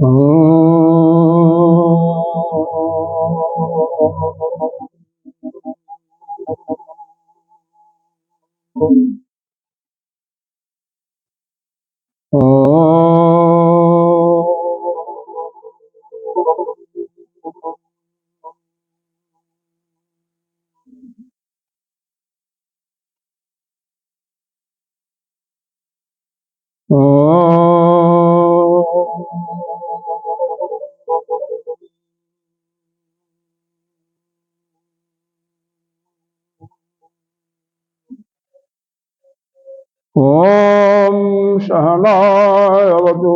ओम सहनावतु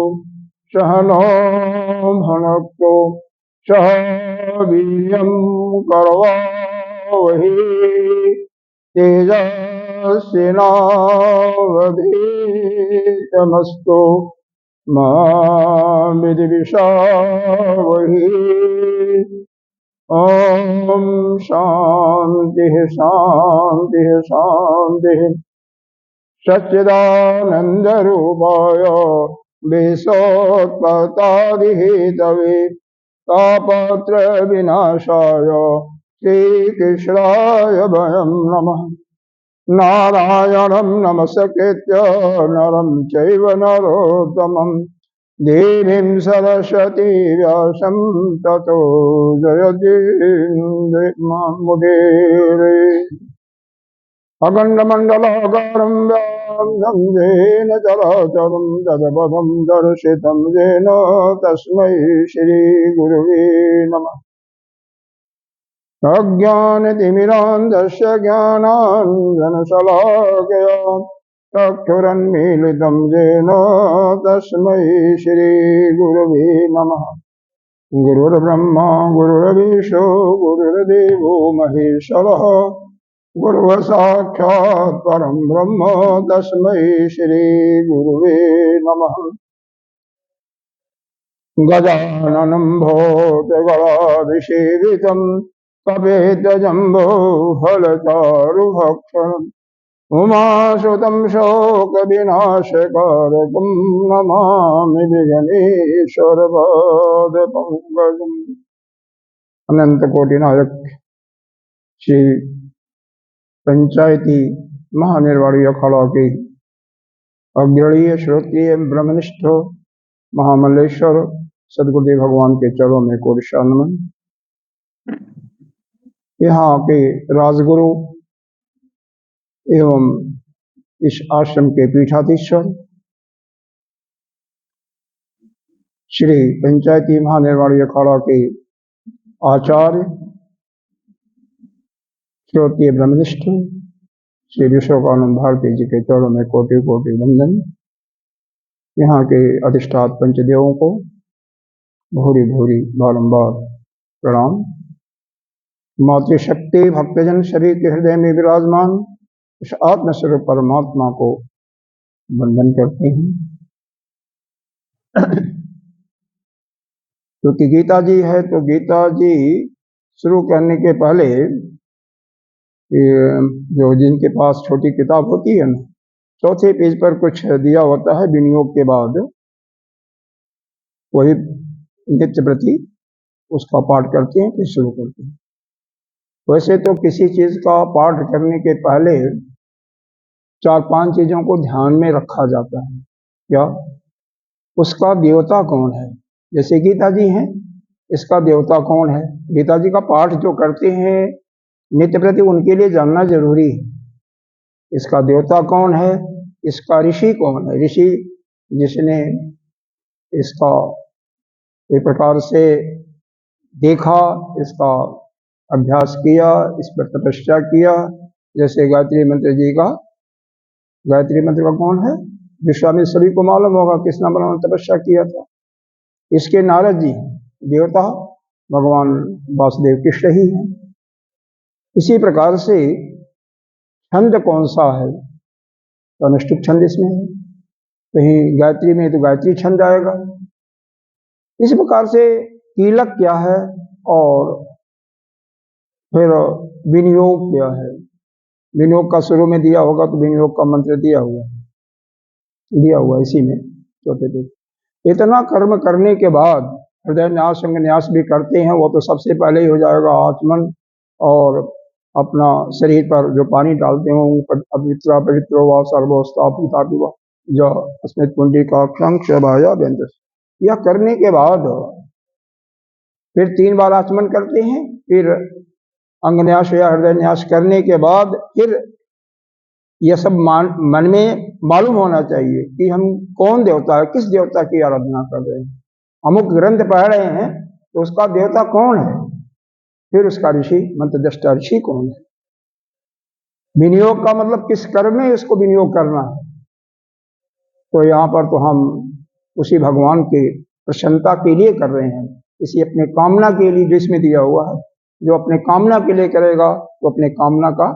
सहनो भुनक्तु सह वीर्यं करवावहै तेजस्विनावधीतमस्तु मा विद्विषावहै। ओम शांति शांति शांति। सच्चिदानंदरूपाय विश्वोत्पत्यादिहेतवे तापत्र विनाशाय श्रीकृष्णाय वयं नमः। नारायणं नमस्कृत्य नरं चैव नरोत्तमं देवीं सरस्वतीं व्यासं ततो जयतीमुदीरये। अखण्डमण्डलाकारं व्याप्तं येन चराचरं तत्पदं दर्शितं येन तस्मै श्रीगुरुवे नमः। अज्ञानतिमिरान्धस्य ज्ञानाञ्जनशलाकया चक्षुरुन्मीलितं येन तस्मै श्रीगुरुवे नमः। गुरुर्ब्रह्मा गुरुर्विष्णु गुरुर्देवो महेश्वरः गुरुः साक्षात् परं ब्रह्म तस्मै श्रीगुरुवे नमः। गजाननं भूतगणाधिसेवितं कपितजम्बूफलचारुभक्षणम् उमासुतं शोकविनाशकारकं नमामि विघ्नेश्वरपादपङ्कजम्। अनंत कोटि नायक श्री पंचायती महानिर्वाणी अखाड़ा के अग्रणीय श्रोत्रिय ब्रह्मनिष्ठ महामल्लेश्वर सदगुरुदेव भगवान के चरणों में कोटि नमन। यहाँ के राजगुरु एवं इस आश्रम के पीठाधीश्वर श्री पंचायती महानिर्वाणी अखाड़ा के आचार्य श्रोत्रिय ब्रह्मनिष्ठ श्री विश्वकानंद भारती जी के चरणों में कोटि कोटि वंदन। यहाँ के अधिष्ठात पंचदेवों को भूरी भूरी बारंबार प्रणाम। मातृशक्ति भक्तजन सभी के हृदय में विराजमान इस आत्मस्वरूप परमात्मा को वंदन करते हैं। क्योंकि गीता जी है तो गीता जी शुरू करने के पहले जो जिनके पास छोटी किताब होती है ना, चौथे पेज पर कुछ दिया होता है विनियोग के बाद, वही नित्य प्रति उसका पाठ करते हैं फिर शुरू करते हैं। वैसे तो किसी चीज का पाठ करने के पहले 4-5 चीजों को ध्यान में रखा जाता है। क्या? उसका देवता कौन है। जैसे गीता जी हैं, इसका देवता कौन है। गीता जी का पाठ जो करते हैं नित्य प्रति उनके लिए जानना जरूरी है। इसका देवता कौन है, इसका ऋषि कौन है। ऋषि जिसने इसका एक प्रकार से देखा, इसका अभ्यास किया, इस पर तपस्या किया। जैसे गायत्री मंत्र जी का, गायत्री मंत्र का कौन है, विश्वामित्र सभी को मालूम होगा किस नाम पर तपस्या किया था। इसके नारद जी देवता भगवान वासुदेव कृष्ण ही है। इसी प्रकार से छंद कौन सा है तो अनुष्टुप छंद इसमें है, कहीं गायत्री में तो गायत्री छंद आएगा। इस प्रकार से कीलक क्या है और फिर विनियोग क्या है। विनियोग का शुरू में दिया होगा तो विनियोग का मंत्र दिया हुआ इसी में चौथे पेज। इतना कर्म करने के बाद हृदय न्यास अंग न्यास भी करते हैं, वो तो सबसे पहले ही हो जाएगा आचमन, और अपना शरीर पर जो पानी डालते हैं पवित्र पवित्र व सर्वोस्तापिता जो अस्मित पुंडी का क्षंक्षभाया व्यंजस, यह करने के बाद फिर 3 बार आचमन करते हैं, फिर अंग न्यास या हृदय न्यास करने के बाद फिर यह सब मन में मालूम होना चाहिए कि हम कौन देवता है, किस देवता की आराधना कर रहे हैं। अमुक ग्रंथ पढ़ रहे हैं तो उसका देवता कौन है, फिर उसका ऋषि मंत्रदृष्टा ऋषि कौन है। विनियोग का मतलब किस कर्म में उसको विनियोग करना है। तो यहाँ पर तो हम उसी भगवान की प्रसन्नता के लिए कर रहे हैं, इसी अपने कामना के लिए जो इसमें दिया हुआ है। जो अपने कामना के लिए करेगा तो अपने कामना का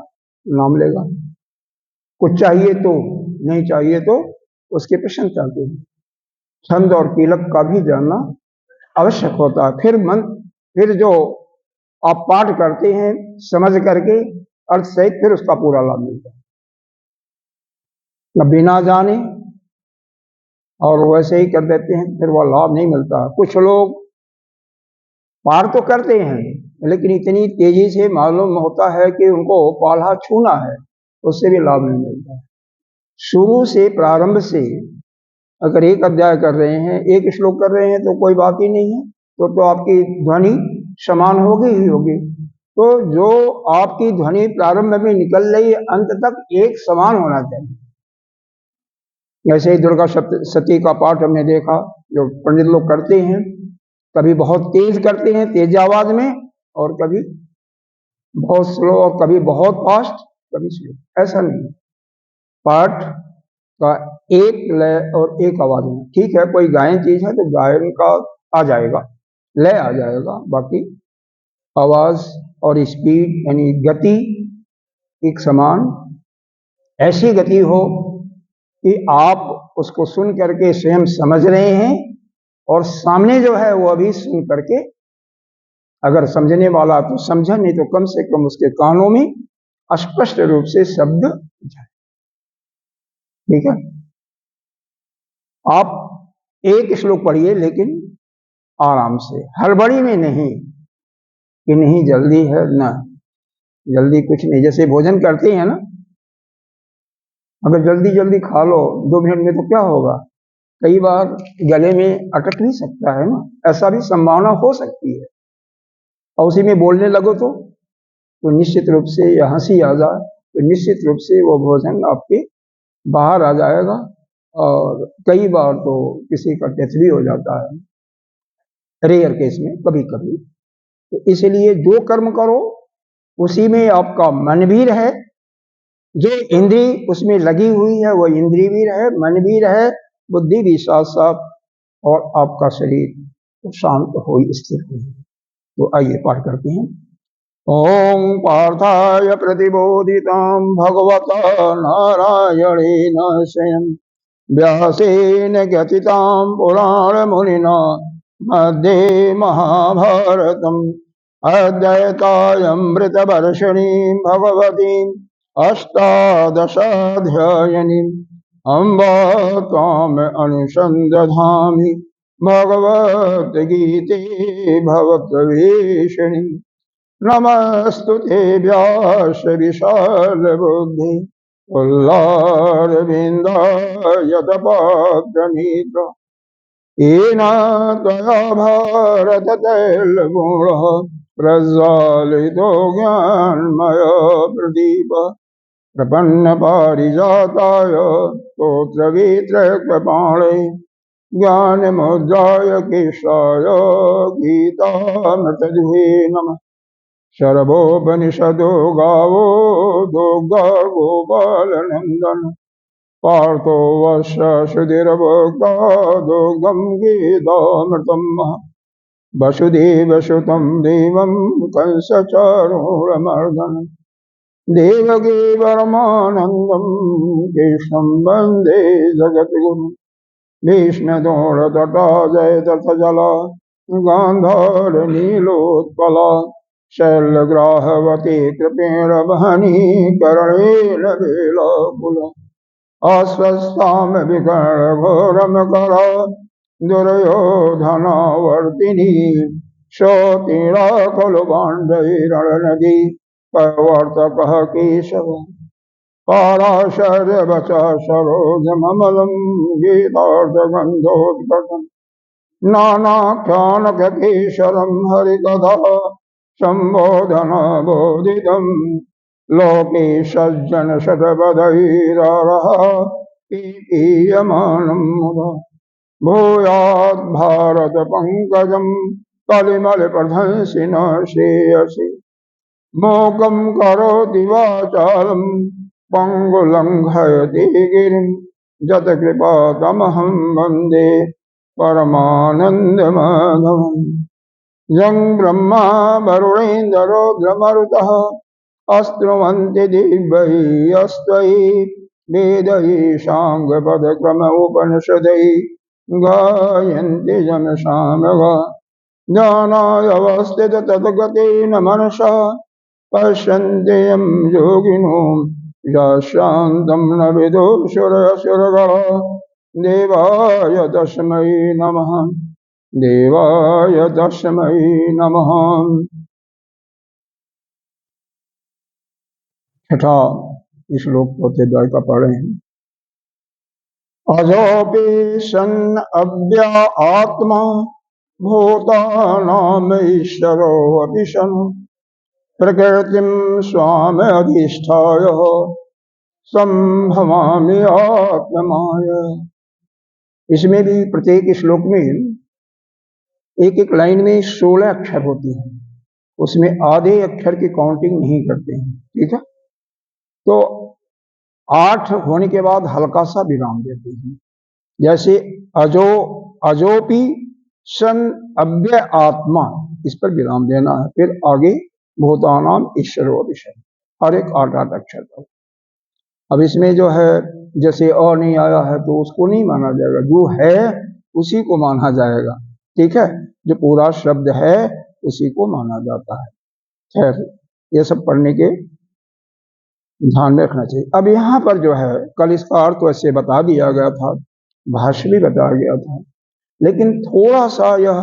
नाम लेगा। कुछ चाहिए तो, नहीं चाहिए तो उसकी प्रशंसा के लिए छंद और कीलक का भी जानना आवश्यक होता है। फिर जो आप पाठ करते हैं समझ करके अर्थ सहित, फिर उसका पूरा लाभ मिलता है। न बिना जाने और वैसे ही कर देते हैं, फिर वह लाभ नहीं मिलता। कुछ लोग पाठ तो करते हैं लेकिन इतनी तेजी से मालूम होता है कि उनको पाला छूना है, उससे भी लाभ नहीं मिलता। शुरू से प्रारंभ से अगर एक अध्याय कर रहे हैं, एक श्लोक कर रहे हैं तो कोई बात ही नहीं है, तो आपकी ध्वनि समान होगी ही होगी। तो जो आपकी ध्वनि प्रारंभ में निकल रही है अंत तक एक समान होना चाहिए। ऐसे ही दुर्गा सप्तशती का पाठ हमने देखा, जो पंडित लोग करते हैं, कभी बहुत तेज करते हैं तेज आवाज में, और कभी बहुत स्लो, और कभी बहुत फास्ट, कभी स्लो। ऐसा नहीं, पाठ का एक लय और एक आवाज में। ठीक है, कोई गायन चीज है तो गायन का आ जाएगा, लय आ जाएगा, बाकी आवाज और स्पीड यानी गति एक समान, ऐसी गति हो कि आप उसको सुन करके स्वयं समझ रहे हैं, और सामने जो है वो अभी सुन करके, अगर समझने वाला तो समझा, नहीं तो कम से कम उसके कानों में स्पष्ट रूप से शब्द जाए। ठीक है, आप एक श्लोक पढ़िए लेकिन आराम से, हड़बड़ी में नहीं कि नहीं जल्दी है, ना जल्दी कुछ नहीं। जैसे भोजन करते हैं ना, अगर जल्दी जल्दी खा लो 2 मिनट में तो क्या होगा, कई बार गले में अटक नहीं सकता है ना, ऐसा भी संभावना हो सकती है। और उसी में बोलने लगो तो निश्चित रूप से, या हंसी आ जाए तो निश्चित रूप से वो भोजन आपके बाहर आ जाएगा, और कई बार तो किसी का डेथ भी हो जाता है, रेयर केस में कभी कभी। तो इसलिए जो कर्म करो उसी में आपका मन भी रहे, जो इंद्री उसमें लगी हुई है वो इंद्री भी रहे, मन भी रहे, बुद्धि भी साथ साथ, और आपका शरीर तो शांत हो, स्थिर हो। तो आइए पाठ करते हैं। ओम पार्थाय प्रतिबोधितां भगवता नारायणेन स्वयं व्यासेन ग्रथितां पुराणमुनिना मध्ये महाभारतम् अद्वैतामृतवर्षिणीं भगवतीम् अष्टादशाध्यायिनीम् अम्ब त्वाम् अनुसन्दधामि भगवद्गीते भवद्वेषिणि। नमस्तुते व्यास विशालबुद्धि उल्लारविन्दायतपात्रनीत येन त्वया भारततैलगुणः प्रज्वालितो ज्ञानमय प्रदीप प्रपन्नपारिजाताय स्तोत्रवेत्रकृपाणे ज्ञानमुद्राय केशाय गीतामृतद्वे नमः। सर्वोपनिषदो गावो दुग्धा गोपालनन्दन पार्थो वत्सुधिर्भोक्ता दुग्धं गीतामृतं वसुदेवसुतं देवं कंसचाणूरमर्दनं देवकी परमानन्दं कृष्णं वन्दे जगद्गुरुं। भीष्मदोषतटा जयतथजला गान्धारनीलोत्पला शैलग्राहवती कृपेण वहनी करणेन लीलाकुला अस्वस्थां विकर्णघोरं करा दुर्योधनावर्तिनी शोतीरा खलु पाण्डवैरणनदी प्रवर्तकः केशव पाराशर्यवचः सरोजममलं गीतार्थगन्धोद्गतम् नानाख्यानकेशरं हरिकथा सम्बोधनबोधितम् लोके सज्जनशतपदैररः पीयमानं मुदा भूयात् भारत पंकजं कलिमलप्रध्वंसि न श्रेयसि मोकं करोति वाचालं पङ्गुलङ्घयति गिरिं यत्कृपातमहं वन्दे परमानन्दमाधवम् यं ब्रह्मा वरुणेन्द्रो रुद्रमरुतः अस्तुवन्ति दिव्यैस्तैः वेदैः साङ्गपदक्रम उपनिषदैः गायन्ति यमसामगा ज्ञानाय तद्गतेन मनसा पश्यन्ति यं योगिनो यशान्तं न विदुषुरसुरगणा देवाय तस्मै नमः देवाय तस्मै नमः। छठा श्लोक चौथे द्वार का पढ़े हैं। अजोपि सन् अव्य आत्मा भूतानामीश्वरोऽपि सन् प्रकृतिं स्वामधिष्ठाय संभवामि आत्ममाया। इसमें भी प्रत्येक श्लोक में एक एक लाइन में 16 अक्षर होते हैं, उसमें आधे अक्षर की काउंटिंग नहीं करते हैं, ठीक है। तो 8 होने के बाद हल्का सा विराम देते हैं, जैसे अजोपि सन अव्य आत्मा, इस पर विराम देना है। फिर आगे भूतानाम ईश्वरो विषय, हर एक 8 अक्षर पर। अब इसमें जो है जैसे अ नहीं आया है तो उसको नहीं माना जाएगा, जो है उसी को माना जाएगा, ठीक है। जो पूरा शब्द है उसी को माना जाता है। खैर, ये सब पढ़ने के ध्यान में रखना चाहिए। अब यहाँ पर जो है कल इसका अर्थ वैसे बता दिया गया था, भाष्य भी बताया गया था, लेकिन थोड़ा सा यह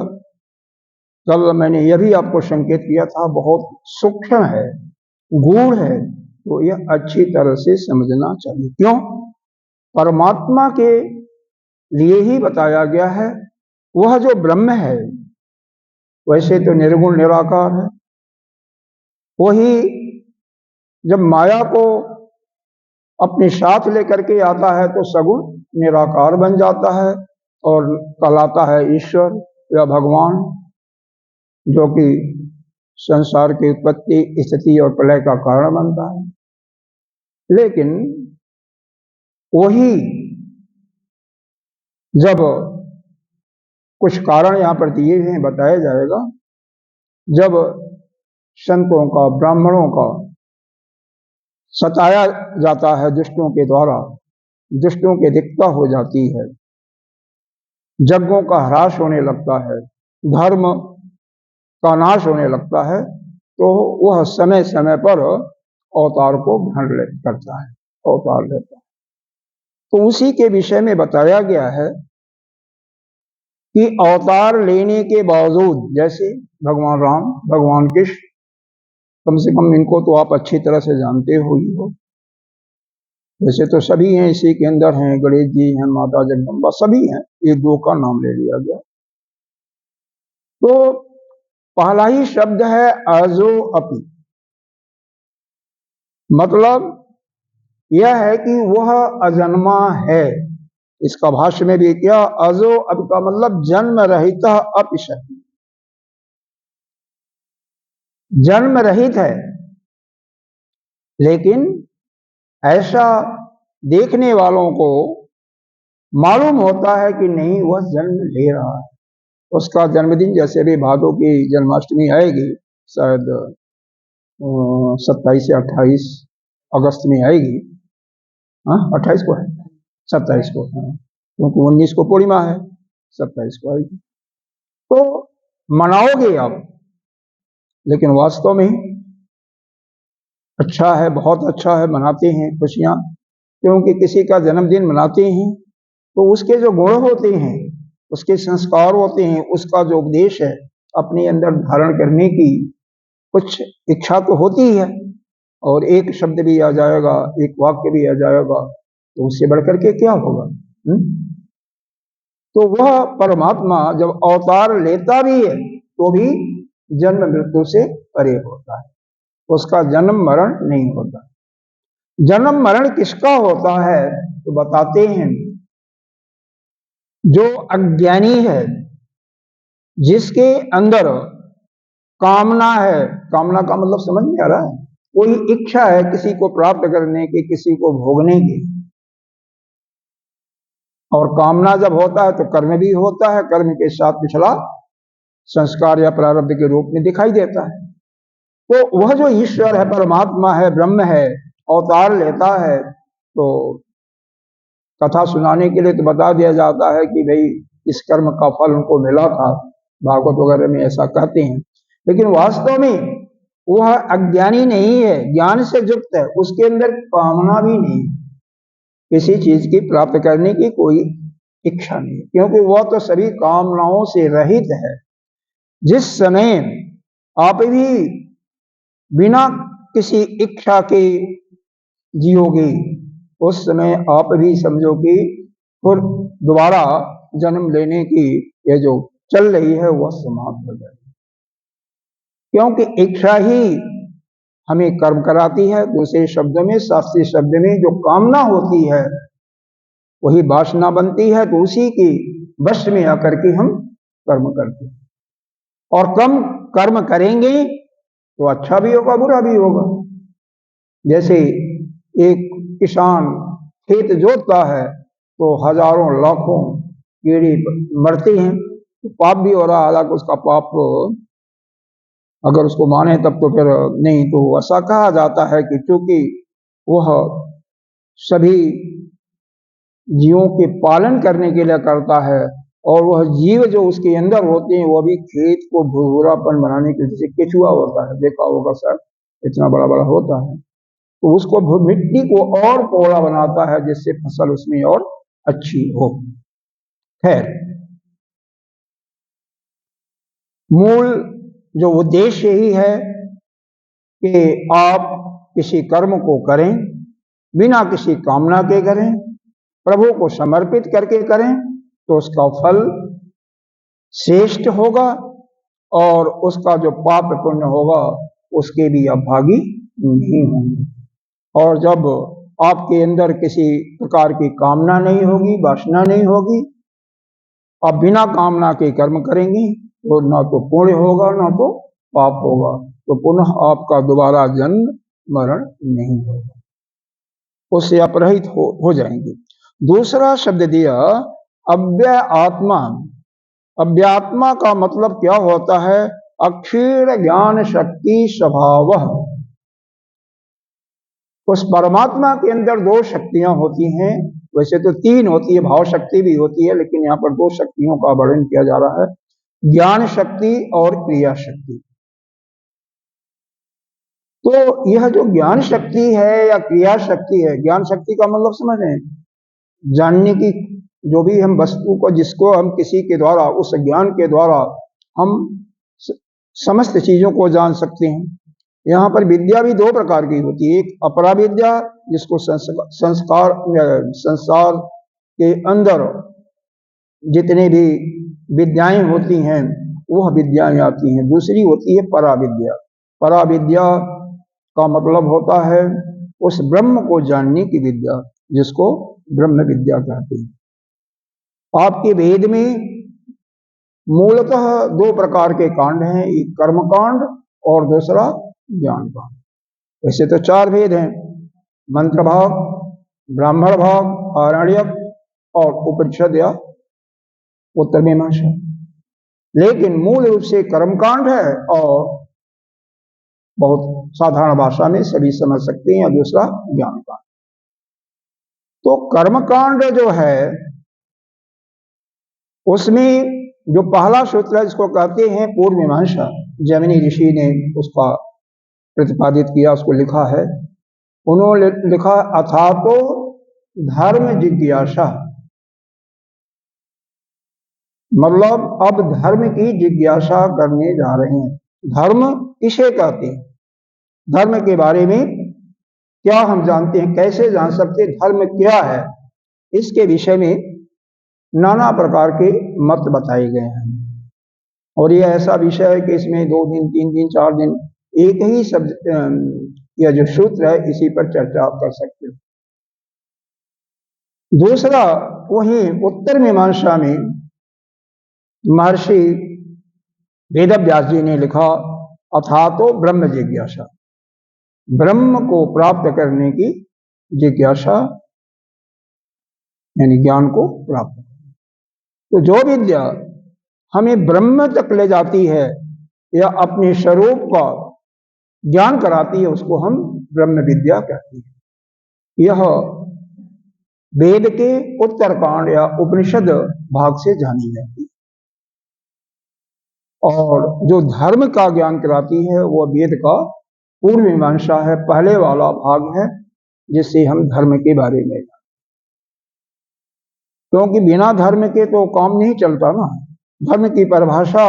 कल मैंने यह भी आपको संकेत किया था, बहुत सूक्ष्म है, गूढ़ है, तो यह अच्छी तरह से समझना चाहिए। क्यों? परमात्मा के लिए ही बताया गया है। वह जो ब्रह्म है वैसे तो निर्गुण निराकार है, वही जब माया को अपने साथ लेकर के आता है तो सगुण निराकार बन जाता है और कहलाता है ईश्वर या भगवान, जो कि संसार की उत्पत्ति, स्थिति और प्रलय का कारण बनता है। लेकिन वही जब कुछ कारण यहाँ पर दिए हैं, बताया जाएगा, जब संतों का, ब्राह्मणों का सताया जाता है दुष्टों के द्वारा, दुष्टों की अधिकता हो जाती है, यज्ञों का ह्रास होने लगता है, धर्म का नाश होने लगता है, तो वह समय समय पर अवतार को ग्रहण करता है, अवतार लेता है। तो उसी के विषय में बताया गया है कि अवतार लेने के बावजूद, जैसे भगवान राम, भगवान कृष्ण, कम से कम इनको तो आप अच्छी तरह से जानते हो ही हो, वैसे तो सभी हैं, इसी के अंदर हैं, गणेश जी हैं, माता जगदम्बा, सभी हैं, एक दो का नाम ले लिया गया। तो पहला ही शब्द है अजो अपि, मतलब यह है कि वह अजन्मा है। इसका भाष्य में भी क्या, अजो अपि का मतलब जन्म रहित अपिश, जन्म रहित है, लेकिन ऐसा देखने वालों को मालूम होता है कि नहीं, वह जन्म ले रहा है। उसका जन्मदिन जैसे भी भादों की जन्माष्टमी आएगी, शायद 27 या 28 अगस्त में आएगी, हाँ 28 को है, 27 को, हाँ, क्योंकि 19 को पूर्णिमा है, 27 को आएगी। तो मनाओगे आप, लेकिन वास्तव में अच्छा है, बहुत अच्छा है, मनाते हैं खुशियां, क्योंकि किसी का जन्मदिन मनाते हैं तो उसके जो गुण होते हैं उसके संस्कार होते हैं, उसका जो उपदेश है अपने अंदर धारण करने की कुछ इच्छा तो होती ही है, और एक शब्द भी आ जाएगा, एक वाक्य भी आ जाएगा, तो उससे बढ़कर के क्या होगा। तो वह परमात्मा जब अवतार लेता भी है तो भी जन्म मृत्यु से परे होता है, उसका जन्म मरण नहीं होता। जन्म मरण किसका होता है तो बताते हैं, जो अज्ञानी है, जिसके अंदर कामना है, कामना का मतलब समझ में आ रहा है, कोई इच्छा है किसी को प्राप्त करने की, किसी को भोगने की, और कामना जब होता है तो कर्म भी होता है, कर्म के साथ पिछला संस्कार या प्रारब्ध के रूप में दिखाई देता है। तो वह जो ईश्वर है, परमात्मा है, ब्रह्म है, अवतार लेता है, तो कथा सुनाने के लिए तो बता दिया जाता है कि भाई इस कर्म का फल उनको मिला था, भागवत वगैरह में ऐसा कहते हैं, लेकिन वास्तव में वह अज्ञानी नहीं है, ज्ञान से युक्त है, उसके अंदर कामना भी नहीं, किसी चीज की प्राप्त करने की कोई इच्छा नहीं, क्योंकि वह तो सभी कामनाओं से रहित है। जिस समय आप भी बिना किसी इच्छा के जियोगे, उस समय आप भी समझो कि फिर दोबारा जन्म लेने की ये जो चल रही है वह समाप्त हो जाएगी, क्योंकि इच्छा ही हमें कर्म कराती है। दूसरे शब्दों में, शास्त्रीय शब्द में, जो कामना होती है वही वासना बनती है, तो उसी की वश में आकर के हम कर्म करते हैं, और कम कर्म करेंगे तो अच्छा भी होगा, बुरा भी होगा। जैसे एक किसान खेत जोतता है तो हजारों लाखों कीड़े मरते हैं, तो पाप भी हो रहा है, हालांकि उसका पाप अगर उसको माने तब तो फिर नहीं, तो ऐसा कहा जाता है कि क्योंकि वह सभी जीवों के पालन करने के लिए करता है, और वह जीव जो उसके अंदर होते हैं वह भी खेत को भूरापन बनाने के लिए, जैसे केचुआ होता है, देखा होगा सर, इतना बड़ा बड़ा होता है, तो उसको मिट्टी को और कोड़ा बनाता है जिससे फसल उसमें और अच्छी हो। खैर, मूल जो उद्देश्य ही है कि आप किसी कर्म को करें, बिना किसी कामना के करें, प्रभु को समर्पित करके करें, तो उसका फल श्रेष्ठ होगा, और उसका जो पाप पुण्य होगा उसके भी आप भागी नहीं होंगे। और जब आपके अंदर किसी प्रकार की कामना नहीं होगी, वासना नहीं होगी, आप बिना कामना के कर्म करेंगे, तो ना तो पुण्य होगा ना तो पाप होगा, तो पुनः आपका दोबारा जन्म मरण नहीं होगा, उससे अपरहित हो जाएंगे। दूसरा शब्द दिया अव्यय आत्मा। अव्यात्मा का मतलब क्या होता है? अक्षीण ज्ञान शक्ति स्वभाव। उस परमात्मा के अंदर दो शक्तियां होती हैं, वैसे तो तीन होती है, भाव शक्ति भी होती है, लेकिन यहाँ पर दो शक्तियों का वर्णन किया जा रहा है, ज्ञान शक्ति और क्रिया शक्ति। तो यह जो ज्ञान शक्ति है या क्रिया शक्ति है, ज्ञान शक्ति का मतलब समझ रहे हैं, जानने की, जो भी हम वस्तु को, जिसको हम किसी के द्वारा, उस ज्ञान के द्वारा हम समस्त चीजों को जान सकते हैं। यहाँ पर विद्या भी दो प्रकार की होती है, एक अपरा विद्या जिसको संसार के अंदर जितने भी विद्याएं होती हैं वह विद्याएं आती हैं, दूसरी होती है परा विद्या। परा विद्या का मतलब होता है उस ब्रह्म को जानने की विद्या, जिसको ब्रह्म विद्या कहते हैं। आपके वेद में मूलतः दो प्रकार के कांड हैं, एक कर्म कांड और दूसरा ज्ञान कांड। वैसे तो चार वेद हैं, मंत्र भाग, ब्राह्मण भाग, आरण्यक और उपनिषद या उत्तर मीमांसा, लेकिन मूल रूप से कर्म कांड है, और बहुत साधारण भाषा में सभी समझ सकते हैं, या दूसरा ज्ञान कांड। तो कर्म कांड जो है उसमें जो पहला सूत्र है जिसको कहते हैं पूर्व मीमांसा, जैमिनी ऋषि ने उसका प्रतिपादित किया, उसको लिखा है। उन्होंने लिखा अथा तो धर्म जिज्ञासा। मतलब अब धर्म की जिज्ञासा करने जा रहे हैं। धर्म किसे कहते हैं, धर्म के बारे में क्या हम जानते हैं, कैसे जान सकते हैं धर्म क्या है, इसके विषय में नाना प्रकार के मत बताए गए हैं। और ये ऐसा विषय है कि इसमें 2 दिन 3 दिन 4 दिन एक ही यह जो सूत्र है इसी पर चर्चा आप कर सकते हो। दूसरा, वही उत्तर मीमांसा में महर्षि वेदव्यास जी ने लिखा, अथातो ब्रह्म जिज्ञासा, ब्रह्म को प्राप्त करने की जिज्ञासा, यानी ज्ञान को प्राप्त। तो जो विद्या हमें ब्रह्म तक ले जाती है या अपने स्वरूप का ज्ञान कराती है उसको हम ब्रह्म विद्या कहते हैं। यह वेद के उत्तरकांड या उपनिषद भाग से जानी जाती है। और जो धर्म का ज्ञान कराती है वह वेद का पूर्व मीमांसा है, पहले वाला भाग है, जिससे हम धर्म के बारे में जानते, क्योंकि बिना धर्म के तो काम नहीं चलता ना। धर्म की परिभाषा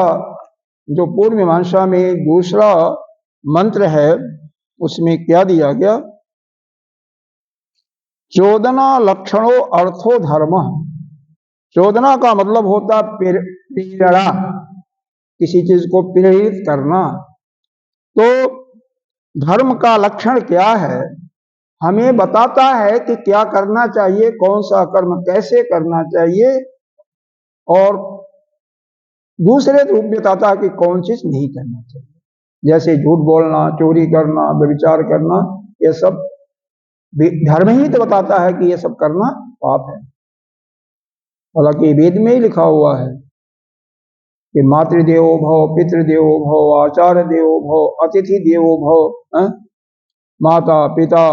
जो पूर्व मीमांसा में दूसरा मंत्र है उसमें क्या दिया गया, 14 लक्षणों अर्थो धर्म। 14 का मतलब होता प्रेरणा, किसी चीज को प्रेरित करना। तो धर्म का लक्षण क्या है, हमें बताता है कि क्या करना चाहिए, कौन सा कर्म कैसे करना चाहिए, और दूसरे रूप में बताता है कि कौन चीज नहीं करना चाहिए। जैसे झूठ बोलना, चोरी करना, व्यभिचार करना, ये सब धर्म ही तो बताता है कि ये सब करना पाप है। हालांकि वेद में ही लिखा हुआ है कि मातृदेवो भव, पितृदेवो भव, आचार्य देवो भव, अतिथि देवो भव। माता पिता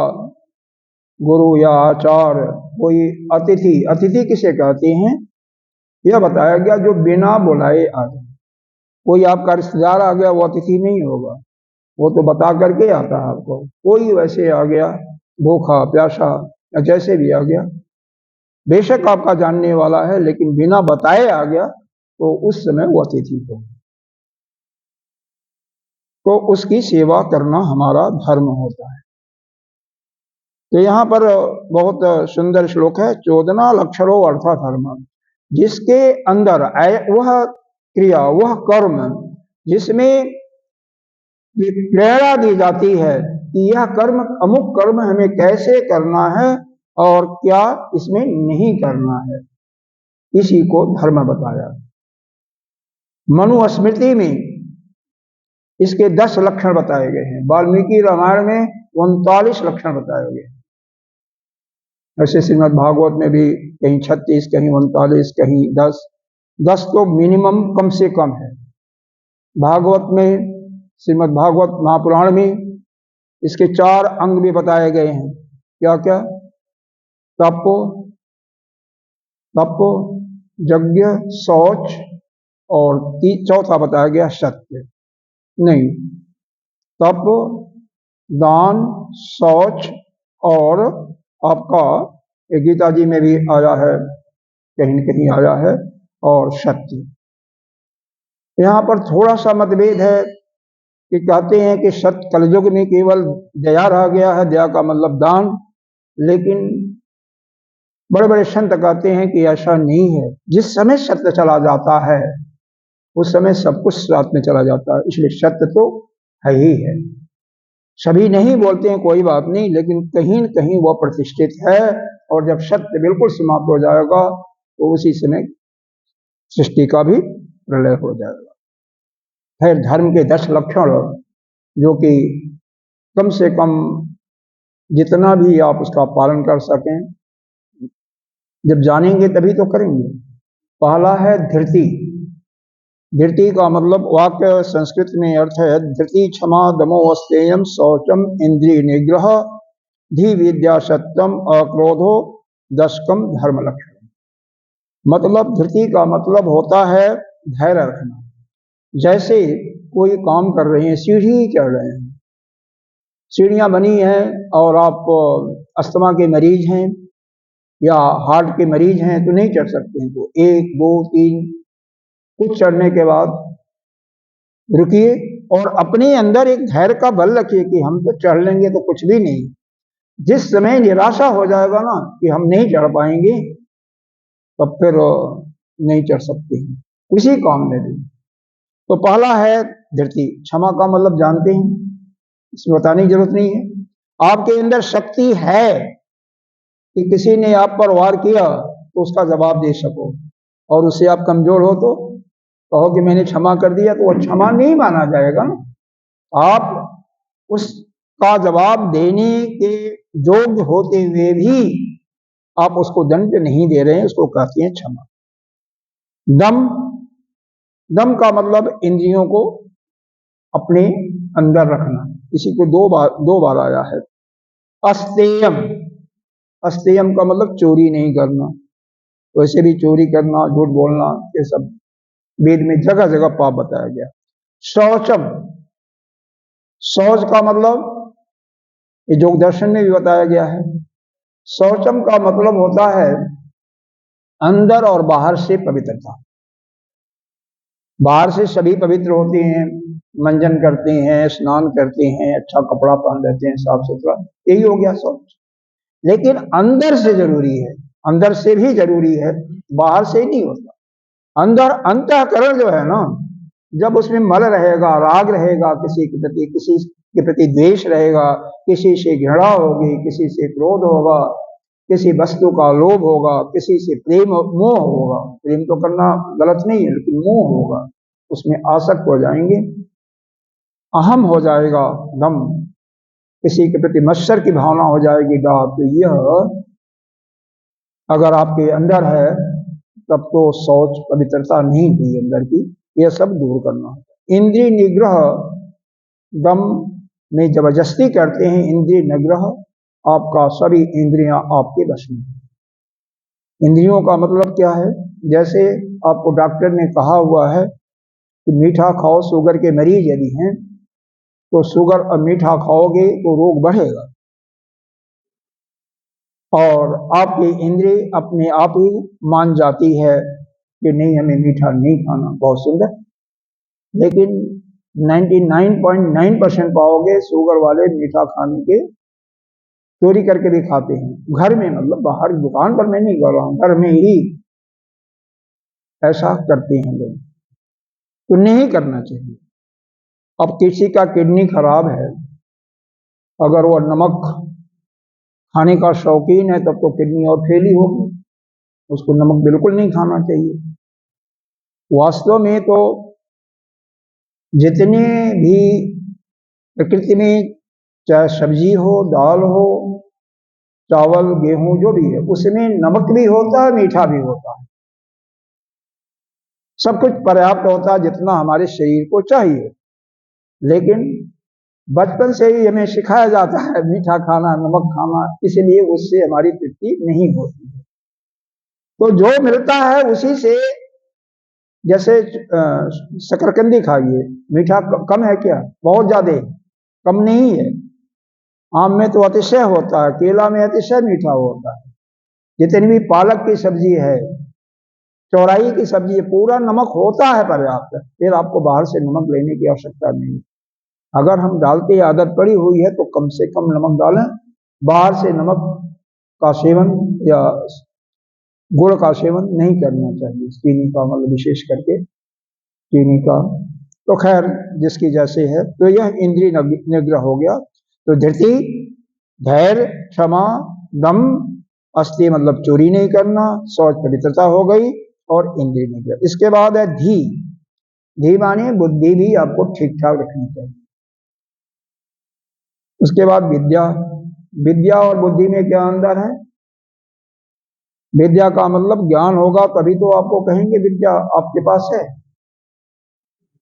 गुरु या आचार्य, कोई अतिथि, अतिथि किसे कहते हैं यह बताया गया जो बिना बुलाए आ जाए। कोई आपका रिश्तेदार आ गया वो अतिथि नहीं होगा, वो तो बता करके आता है आपको। कोई वैसे आ गया भूखा प्यासा या जैसे भी आ गया, बेशक आपका जानने वाला है, लेकिन बिना बताए आ गया तो उस समय वो अतिथि हो, तो उसकी सेवा करना हमारा धर्म होता है। तो यहाँ पर बहुत सुंदर श्लोक है, 14 लक्षणों अर्थात धर्म, जिसके अंदर वह क्रिया, वह कर्म जिसमें प्रेरणा दी जाती है कि यह कर्म, अमुक कर्म हमें कैसे करना है और क्या इसमें नहीं करना है, इसी को धर्म बताया। मनुस्मृति में इसके 10 लक्षण बताए गए हैं, वाल्मीकि रामायण में 39 लक्षण बताए गए हैं। ऐसे श्रीमद् भागवत में भी कहीं 36, कहीं 39, कहीं 10 तो मिनिमम कम से कम है। भागवत में, श्रीमद् भागवत महापुराण में इसके 4 अंग भी बताए गए हैं। क्या क्या, तप, यज्ञ, शौच, और चौथा बताया गया सत्य। नहीं, तप, दान, शौच, और आपका गीता जी में भी आया है, कहीं न कहीं आया है, और सत्य। यहाँ पर थोड़ा सा मतभेद है कि कहते हैं कि सत्य कलयुग में केवल दया रह गया है, दया का मतलब दान, लेकिन बड़े बड़े संत कहते हैं कि ऐसा नहीं है। जिस समय सत्य चला जाता है उस समय सब कुछ साथ में चला जाता है, इसलिए सत्य तो है ही है। सभी नहीं बोलते हैं कोई बात नहीं, लेकिन कहीं न कहीं वह प्रतिष्ठित है, और जब सत्य बिल्कुल समाप्त हो जाएगा तो उसी समय सृष्टि का भी प्रलय हो जाएगा। फिर धर्म के 10 लक्षण, जो कि कम से कम जितना भी आप उसका पालन कर सकें, जब जानेंगे तभी तो करेंगे। पहला है धृति। धृति का मतलब वाक्य संस्कृत में अर्थ है धृति क्षमा दमो अस्तेयम शौचम इंद्रिय निग्रह धी विद्या सत्यम अक्रोधो दशकम धर्म लक्षण। मतलब धृति का मतलब होता है धैर्य रखना। जैसे कोई काम कर रहे हैं, सीढ़ी चढ़ रहे हैं, सीढ़ियां बनी हैं और आप अस्थमा के मरीज हैं या हार्ट के मरीज हैं तो नहीं चढ़ सकते हैं, तो 1 2 3 कुछ चढ़ने के बाद रुकिए और अपने अंदर एक धैर्य का बल रखिए कि हम तो चढ़ लेंगे तो कुछ भी नहीं। जिस समय निराशा हो जाएगा ना कि हम नहीं चढ़ पाएंगे, तब फिर नहीं चढ़ सकते हैं किसी काम में भी। तो पहला है धृति। क्षमा का मतलब जानते हैं, इसमें बताने की जरूरत नहीं है। आपके अंदर शक्ति है कि किसी ने आप पर वार किया तो उसका जवाब दे सको, और उससे आप कमजोर हो तो कहो कि मैंने क्षमा कर दिया, तो वो क्षमा नहीं माना जाएगा ना। आप उसका जवाब देने के योग्य होते हुए भी आप उसको दंड नहीं दे रहे हैं, उसको कहते हैं क्षमा। दम, दम का मतलब इंद्रियों को अपने अंदर रखना। इसी को दो बार आया है। अस्तेयम, अस्तेयम का मतलब चोरी नहीं करना। वैसे भी चोरी करना, झूठ बोलना, ये सब वेद में जगह जगह पाप बताया गया। शौचम, शौच का मतलब ये योग दर्शन में भी बताया गया है। शौचम का मतलब होता है अंदर और बाहर से पवित्रता। बाहर से सभी पवित्र होते हैं, मंजन करते हैं, स्नान करते हैं, अच्छा कपड़ा पहन लेते हैं, साफ सुथरा, यही हो गया शौच। लेकिन अंदर से जरूरी है, अंदर से भी जरूरी है, बाहर से ही नहीं होता। अंदर अंतःकरण जो है ना, जब उसमें मल रहेगा, राग रहेगा, किसी के प्रति द्वेष रहेगा, किसी से घृणा होगी, किसी से क्रोध होगा, किसी वस्तु का लोभ होगा, किसी से प्रेम मोह होगा। प्रेम तो करना गलत नहीं है, लेकिन मोह होगा, उसमें आसक्त हो जाएंगे। अहम हो जाएगा दम, किसी के प्रति मत्सर की भावना हो जाएगी, डाह। तो यह अगर आपके अंदर है तब तो शौच पवित्रता नहीं हुई अंदर की, यह सब दूर करना है। इंद्रिय निग्रह, दम में जबरदस्ती करते हैं इंद्रिय निग्रह, आपका सभी इंद्रियां आपके वश में। इंद्रियों का मतलब क्या है? जैसे आपको डॉक्टर ने कहा हुआ है कि मीठा खाओ, शुगर के मरीज यदि हैं तो शुगर और मीठा खाओगे तो रोग बढ़ेगा, और आपकी इंद्रिय अपने आप ही मान जाती है कि नहीं, हमें मीठा नहीं खाना। बहुत सुंदर। लेकिन 99.9% पाओगे शुगर वाले मीठा खाने के चोरी करके भी खाते हैं, घर में, मतलब बाहर दुकान पर मैं नहीं कर रहा हूं, घर में ही ऐसा करते हैं लोग। तो नहीं करना चाहिए। अब किसी का किडनी खराब है, अगर वो नमक खाने का शौकीन है, तब तो किडनी और फेल ही होगी, उसको नमक बिल्कुल नहीं खाना चाहिए। वास्तव में तो जितने भी प्रकृति में, चाहे सब्जी हो, दाल हो, चावल, गेहूं, जो भी है, उसमें नमक भी होता है, मीठा भी होता है, सब कुछ पर्याप्त होता है जितना हमारे शरीर को चाहिए। लेकिन बचपन से ही हमें सिखाया जाता है मीठा खाना, नमक खाना, इसलिए उससे हमारी तृप्ति नहीं होती है। तो जो मिलता है उसी से, जैसे शकरकंदी खाइए, मीठा कम है क्या? बहुत ज्यादा, कम नहीं है। आम में तो अतिशय होता है, केला में अतिशय मीठा होता है, जितनी भी पालक की सब्जी है, चौराई की सब्जी है, पूरा नमक होता है पर्याप्त। फिर आपको बाहर से नमक लेने की आवश्यकता नहीं। अगर हम डालते आदत पड़ी हुई है तो कम से कम नमक डालें। बाहर से नमक का सेवन या गुड़ का सेवन नहीं करना चाहिए, चीनी का, मतलब विशेष करके चीनी का। तो खैर, जिसकी जैसे है। तो यह इंद्रिय निग्रह हो गया। तो धृति, धैर्य, क्षमा, दम, अस्ति मतलब चोरी नहीं करना, शौच पवित्रता हो गई, और इंद्रिय निग्रह। इसके बाद है धी। धी माने बुद्धि भी आपको ठीक ठाक रखनी चाहिए। उसके बाद विद्या। विद्या और बुद्धि में क्या अंतर है? विद्या का मतलब ज्ञान होगा तभी तो आपको कहेंगे विद्या आपके पास है।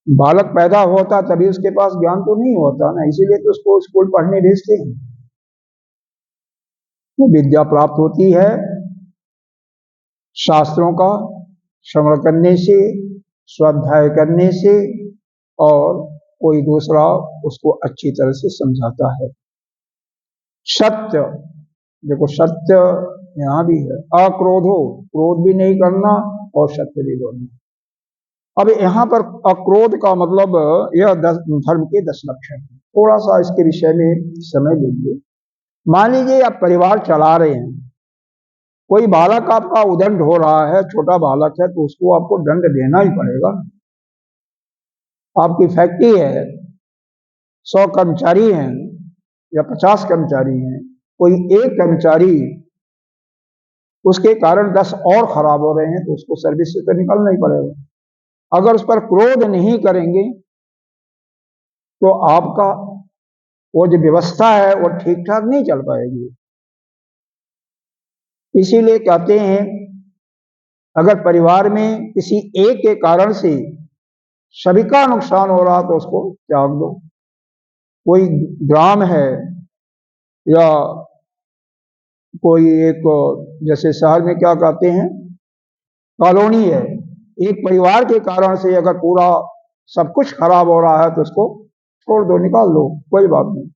बालक पैदा होता तभी उसके पास ज्ञान तो नहीं होता ना, इसीलिए तो उसको स्कूल पढ़ने भेजते हैं। तो विद्या प्राप्त होती है शास्त्रों का श्रवण करने से, स्वाध्याय करने से, और कोई दूसरा उसको अच्छी तरह से समझाता है। सत्य, देखो सत्य यहां भी है। अक्रोधो, क्रोध भी नहीं करना और सत्य भी बोलना। अब यहाँ पर अक्रोध का मतलब यह धर्म के 10 लक्षण है। थोड़ा सा इसके विषय में समय लीजिए। मान लीजिए आप परिवार चला रहे हैं, कोई बालक आपका उदंड हो रहा है, छोटा बालक है, तो उसको आपको दंड देना ही पड़ेगा। आपकी फैक्ट्री है, 100 कर्मचारी हैं या 50 कर्मचारी हैं, कोई एक कर्मचारी उसके कारण 10 और खराब हो रहे हैं, तो उसको सर्विस से तो निकलना ही पड़ेगा। अगर उस पर क्रोध नहीं करेंगे तो आपका वो जो व्यवस्था है वो ठीक ठाक नहीं चल पाएगी। इसीलिए कहते हैं अगर परिवार में किसी एक के कारण से सभी का नुकसान हो रहा तो उसको त्याग दो। कोई ग्राम है या कोई एक, जैसे शहर में क्या कहते हैं, कॉलोनी है, एक परिवार के कारण से अगर पूरा सब कुछ खराब हो रहा है तो उसको छोड़ दो, निकाल दो, कोई बात नहीं।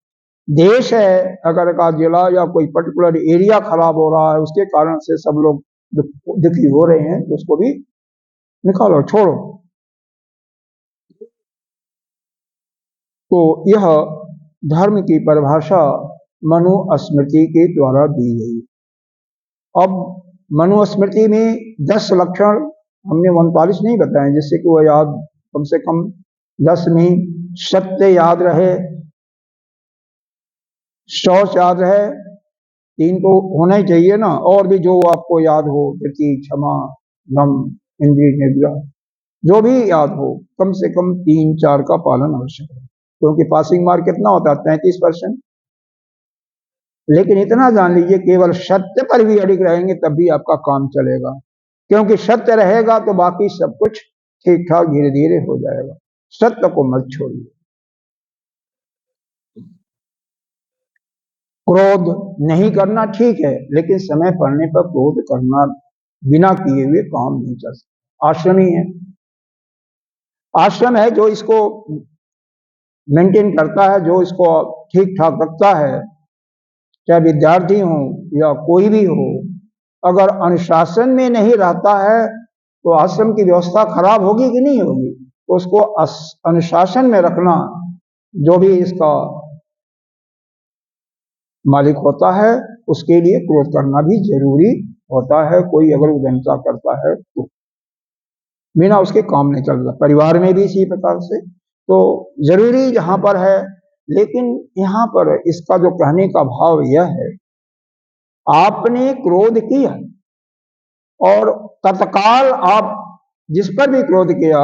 देश है, अगर का जिला या कोई पर्टिकुलर एरिया खराब हो रहा है, उसके कारण से सब लोग दुखी हो रहे हैं, तो उसको भी निकालो, छोड़ो। तो यह धर्म की परिभाषा मनुस्मृति के द्वारा दी गई। अब मनुस्मृति में 10 लक्षण हमने 39 नहीं बताए, जिससे कि वह याद कम से कम 10 नहीं, सत्य याद रहे, शौच याद रहे, 3 तो होना ही चाहिए ना, और भी जो आपको याद हो, धृति, क्षमा, दम, इंद्रिय निग्रह, जो भी याद हो, कम से कम 3-4 का पालन आवश्यक है, क्योंकि पासिंग मार्क कितना होता है, 33%। लेकिन इतना जान लीजिए, केवल सत्य पर भी अडिग रहेंगे तब भी आपका काम चलेगा, क्योंकि सत्य रहेगा तो बाकी सब कुछ ठीक ठाक धीरे धीरे हो जाएगा। सत्य को मत छोड़िए। क्रोध नहीं करना ठीक है, लेकिन समय पड़ने पर क्रोध करना बिना किए हुए काम नहीं चल सकता। आश्रम ही है, आश्रम है जो इसको मेंटेन करता है, जो इसको ठीक ठाक रखता है, चाहे विद्यार्थी हो या कोई भी हो। अगर अनुशासन में नहीं रहता है तो आश्रम की व्यवस्था खराब होगी कि नहीं होगी। तो उसको अनुशासन में रखना जो भी इसका मालिक होता है, उसके लिए क्रोध करना भी जरूरी होता है। कोई अगर उदंडता करता है तो बिना उसके काम नहीं चलता। परिवार में भी इसी प्रकार से तो जरूरी जहां पर है। लेकिन यहां पर इसका जो कहने का भाव यह है, आपने क्रोध किया और तत्काल आप जिस पर भी क्रोध किया,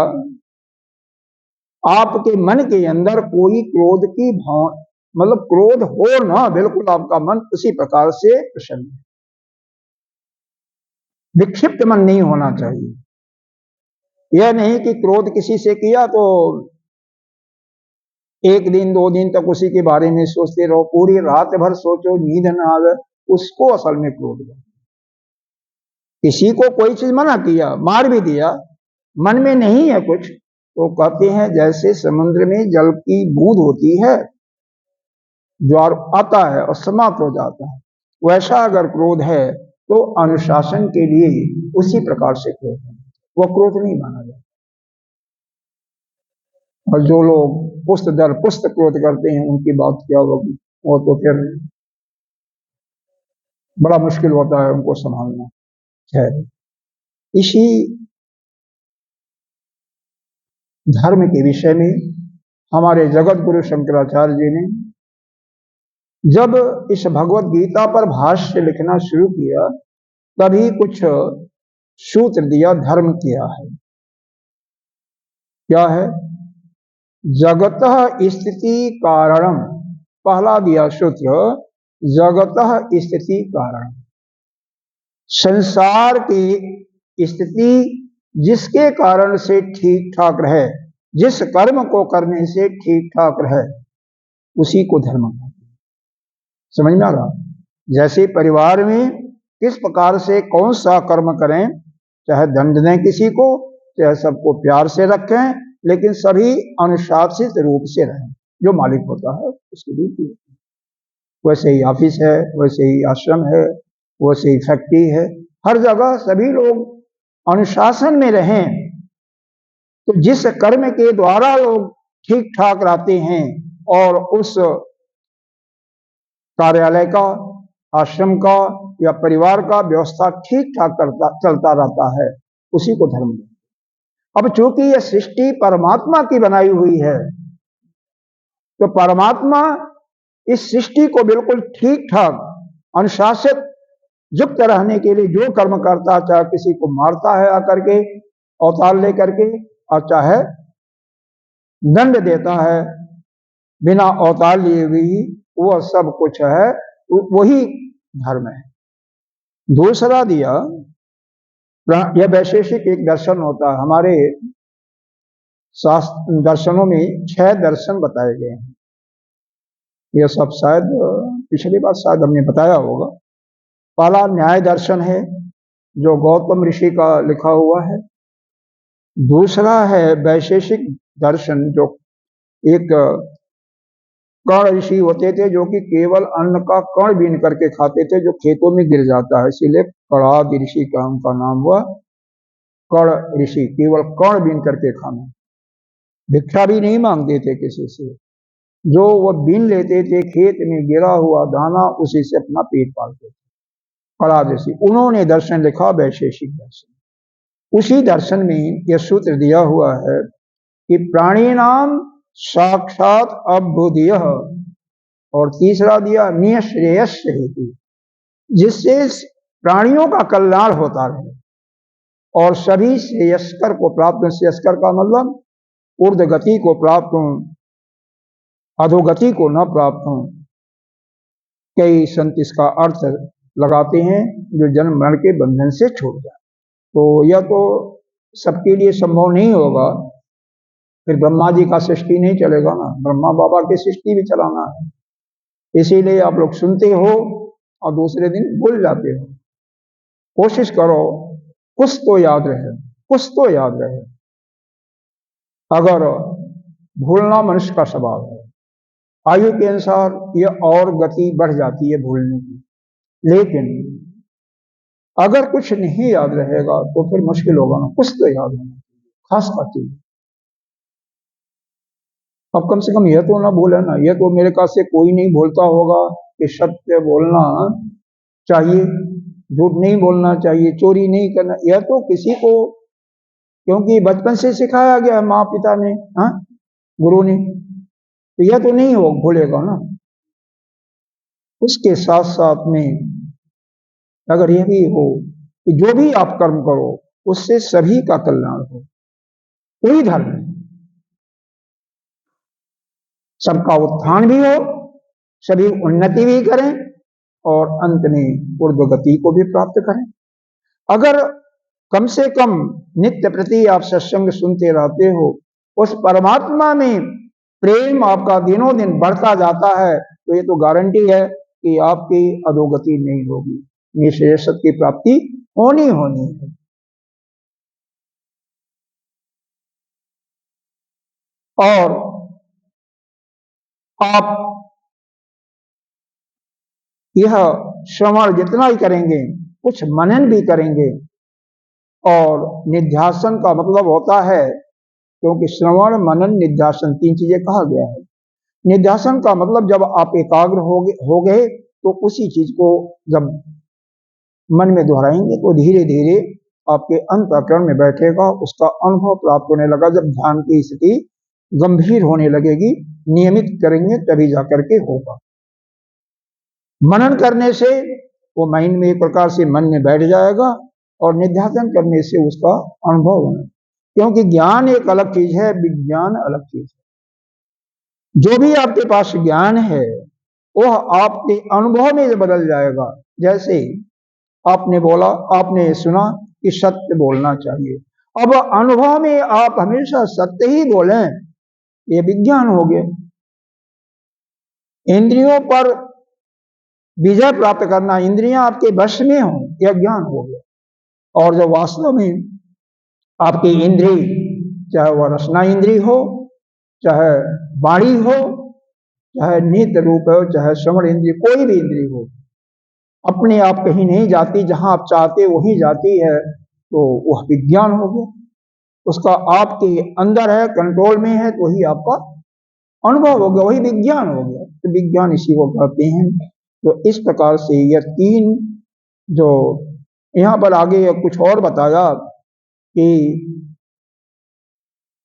आपके मन के अंदर कोई क्रोध की भाव, मतलब क्रोध हो ना, बिल्कुल आपका मन उसी प्रकार से प्रसन्न है, विक्षिप्त मन नहीं होना चाहिए। यह नहीं कि क्रोध किसी से किया तो 1 दिन 2 दिन तक उसी के बारे में सोचते रहो, पूरी रात भर सोचो, नींद न आवे, उसको असल में क्रोध है। किसी को कोई चीज मना किया, मार भी दिया, मन में नहीं है कुछ, तो कहते हैं जैसे समुद्र में जल की बूंद होती है, ज्वार आता है और समाप्त हो जाता है, वैसा अगर क्रोध है तो अनुशासन के लिए उसी प्रकार से क्रोध है, वो क्रोध नहीं माना जाता। और जो लोग पुस्त दर पुस्त क्रोध करते हैं, उनकी बात क्या होगी, वो तो फिर बड़ा मुश्किल होता है उनको संभालना है। इसी धर्म के विषय में हमारे जगत गुरु शंकराचार्य जी ने जब इस भगवत गीता पर भाष्य लिखना शुरू किया, तभी कुछ सूत्र दिया धर्म क्या है। क्या है? जगतः स्थिति कारणम, पहला दिया सूत्र, जगतः स्थिति कारण, संसार की स्थिति जिसके कारण से ठीक ठाक रहे, जिस कर्म को करने से ठीक ठाक रहे, उसी को धर्म कहते हैं। समझ में आ रहा? जैसे परिवार में किस प्रकार से कौन सा कर्म करें, चाहे दंड दें किसी को, चाहे सबको प्यार से रखें, लेकिन सभी अनुशासित रूप से रहें, जो मालिक होता है उसकी ड्यूटी है। वैसे ही ऑफिस है, वैसे ही आश्रम है, वैसे ही फैक्ट्री है, हर जगह सभी लोग अनुशासन में रहें, तो जिस कर्म के द्वारा लोग ठीक ठाक रहते हैं और उस कार्यालय का, आश्रम का या परिवार का व्यवस्था ठीक ठाक चलता रहता है, उसी को धर्म है। अब चूंकि यह सृष्टि परमात्मा की बनाई हुई है, तो परमात्मा इस सृष्टि को बिल्कुल ठीक ठाक अनुशासित युक्त रहने के लिए जो कर्म करता, चाहे किसी को मारता है आकर के अवतार लेकर के, और चाहे दंड देता है बिना अवतार लिए भी, वह सब कुछ है, वही धर्म है। दूसरा दिया, यह वैशेषिक एक दर्शन होता है। हमारे शास्त्र दर्शनों में 6 दर्शन बताए गए हैं। यह सब शायद पिछली बार शायद हमने बताया होगा। पहला न्याय दर्शन है, जो गौतम ऋषि का लिखा हुआ है। दूसरा है वैशेषिक दर्शन, जो एक कर्ण ऋषि होते थे, जो कि केवल अन्न का कण बीन करके खाते थे, जो खेतों में गिर जाता है, इसीलिए कणाद ऋषि का उनका नाम हुआ कर्ण ऋषि। केवल कण बीन करके खाना, भिक्षा भी नहीं मांगते थे किसी से, जो वह बीन लेते थे खेत में गिरा हुआ दाना, उसी से अपना पेट पालते थे। कणाद ऋषि, उन्होंने दर्शन लिखा वैशेषिक दर्शन। उसी दर्शन में यह सूत्र दिया हुआ है कि प्राणी नाम साक्षात अभ्युदय, और तीसरा दिया निःश्रेयस हेतु, जिससे प्राणियों का कल्याण होता रहे और सभी श्रेयस्कर को प्राप्त। श्रेयस्कर का मतलब ऊर्ध्व गति को प्राप्त हो, अधोगति को न प्राप्त हो। कई संत इसका अर्थ लगाते हैं, जो जन्म मरण के बंधन से छूट जाए। तो यह तो सबके लिए संभव नहीं होगा, फिर ब्रह्मा जी का सृष्टि नहीं चलेगा ना, ब्रह्मा बाबा की सृष्टि भी चलाना है। इसीलिए आप लोग सुनते हो और दूसरे दिन भूल जाते हो। कोशिश करो कुछ तो याद रहे, कुछ तो याद रहे। अगर भूलना मनुष्य का स्वभाव है, आयु के अनुसार यह और गति बढ़ जाती है भूलने की, लेकिन अगर कुछ नहीं याद रहेगा तो फिर मुश्किल होगा ना। कुछ तो याद होना चाहिए, खास बात। अब कम से कम यह तो ना भूले ना, यह तो मेरे ख्याल से कोई नहीं भूलता होगा कि सत्य बोलना चाहिए, झूठ नहीं बोलना चाहिए, चोरी नहीं करना। यह तो किसी को, क्योंकि बचपन से सिखाया गया है माँ पिता ने, हाँ, गुरु ने, तो यह तो नहीं हो भूलेगा ना। उसके साथ साथ में अगर यह भी हो कि जो भी आप कर्म करो उससे सभी का कल्याण हो, वही धर्म है। सबका उत्थान भी हो, सभी उन्नति भी करें और अंत में ऊर्ध्वगति को भी प्राप्त करें। अगर कम से कम नित्य प्रति आप सत्संग सुनते रहते हो, उस परमात्मा में प्रेम आपका दिनों दिन बढ़ता जाता है, तो ये तो गारंटी है कि आपकी अधोगति नहीं होगी, निःश्रेयस की प्राप्ति होनी है। और आप यह श्रवण जितना ही करेंगे, कुछ मनन भी करेंगे, और निध्यासन का मतलब होता है, क्योंकि श्रवण मनन निध्यासन 3 चीजें कहा गया है। निध्यासन का मतलब जब आप एकाग्र हो गए तो उसी चीज को जब मन में दोहराएंगे तो धीरे धीरे आपके अंतःकरण में बैठेगा, उसका अनुभव प्राप्त होने लगा। जब ध्यान की स्थिति गंभीर होने लगेगी, नियमित करेंगे तभी जाकर के होगा। मनन करने से वो माइंड में एक प्रकार से मन में बैठ जाएगा, और निध्यासन करने से उसका अनुभव होना, क्योंकि ज्ञान एक अलग चीज है, विज्ञान अलग चीज है। जो भी आपके पास ज्ञान है वह आपके अनुभव में बदल जाएगा। जैसे आपने बोला, आपने सुना कि सत्य बोलना चाहिए, अब अनुभव में आप हमेशा सत्य ही बोलें, यह विज्ञान हो गया। इंद्रियों पर विजय प्राप्त करना, इंद्रियां आपके वश में हो, यह ज्ञान हो गया। और जो वास्तव में आपकी इंद्रिय, चाहे वह रसना इंद्रिय हो, चाहे वाणी हो, चाहे नेत्र रूप हो, चाहे श्रवण इंद्रिय, कोई भी इंद्रिय हो, अपने आप कहीं नहीं जाती, जहां आप चाहते वहीं जाती है, तो वह विज्ञान हो गया। उसका आपके अंदर है, कंट्रोल में है, तो ही आपका अनुभव हो गया, वही विज्ञान हो गया। तो विज्ञान इसी को कहते हैं। तो इस प्रकार से यह तीन जो यहाँ पर आगे कुछ और बताया कि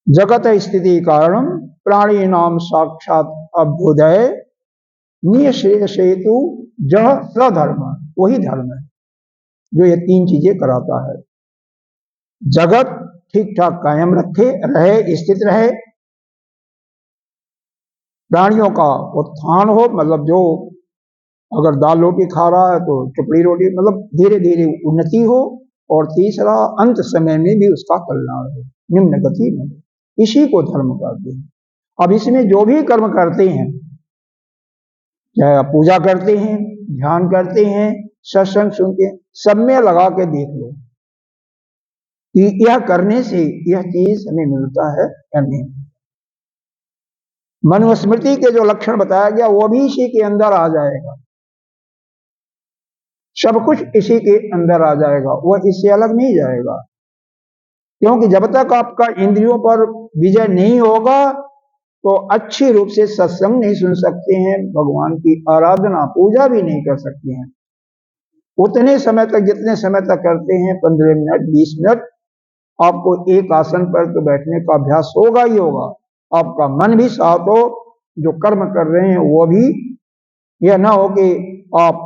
जगत स्थिति कारण प्राणी नाम साक्षात अभ्युदय निःशेषेतु जह सधर्म, वही धर्म है जो ये तीन चीजें कराता है। जगत ठीक ठाक कायम रखे रहे, स्थित रहे, प्राणियों का उत्थान हो, मतलब जो अगर दाल रोटी खा रहा है तो चुपड़ी रोटी, मतलब धीरे धीरे उन्नति हो, और तीसरा अंत समय में भी उसका कल्याण हो, निम्न गति में, इसी को धर्म कहते हैं। अब इसमें जो भी कर्म करते हैं, चाहे आप पूजा करते हैं, ध्यान करते हैं, सत्संग सुनते हैं, सब में लगा के देख लो कि यह करने से यह चीज हमें मिलता है या नहीं। मनुस्मृति के जो लक्षण बताया गया वो भी इसी के अंदर आ जाएगा, सब कुछ इसी के अंदर आ जाएगा, वह इससे अलग नहीं जाएगा। क्योंकि जब तक आपका इंद्रियों पर विजय नहीं होगा तो अच्छी रूप से सत्संग नहीं सुन सकते हैं, भगवान की आराधना पूजा भी नहीं कर सकते हैं। उतने समय तक जितने समय तक करते हैं, 15 मिनट 20 मिनट, आपको एक आसन पर तो बैठने का अभ्यास होगा ही होगा, आपका मन भी साथ हो, जो कर्म कर रहे हैं वो भी, यह ना हो कि आप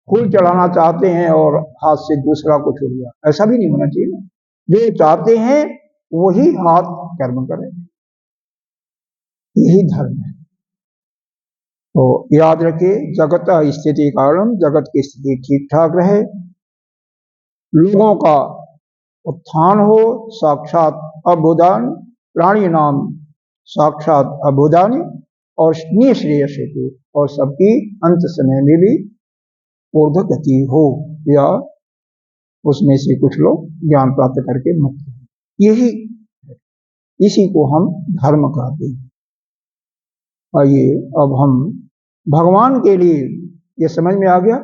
फूल चढ़ाना चाहते हैं और हाथ से दूसरा को छूट गया, ऐसा भी नहीं होना चाहिए ना। जो चाहते हैं वही हाथ कर्म करें, यही धर्म है। तो याद रखिए, जगत स्थिति कारण, जगत की स्थिति ठीक ठाक रहे, लोगों का उत्थान हो, साक्षात अभ्युदान, प्राणी नाम साक्षात अभ्युदान, और निःश्रेयस हेतु, और सबकी अंत समय में भी ऊर्ध्व गति हो, या उसमें से कुछ लोग ज्ञान प्राप्त करके मुक्त हो, यही इसी को हम धर्म कहते हैं। आइए अब हम भगवान के लिए, ये समझ में आ गया।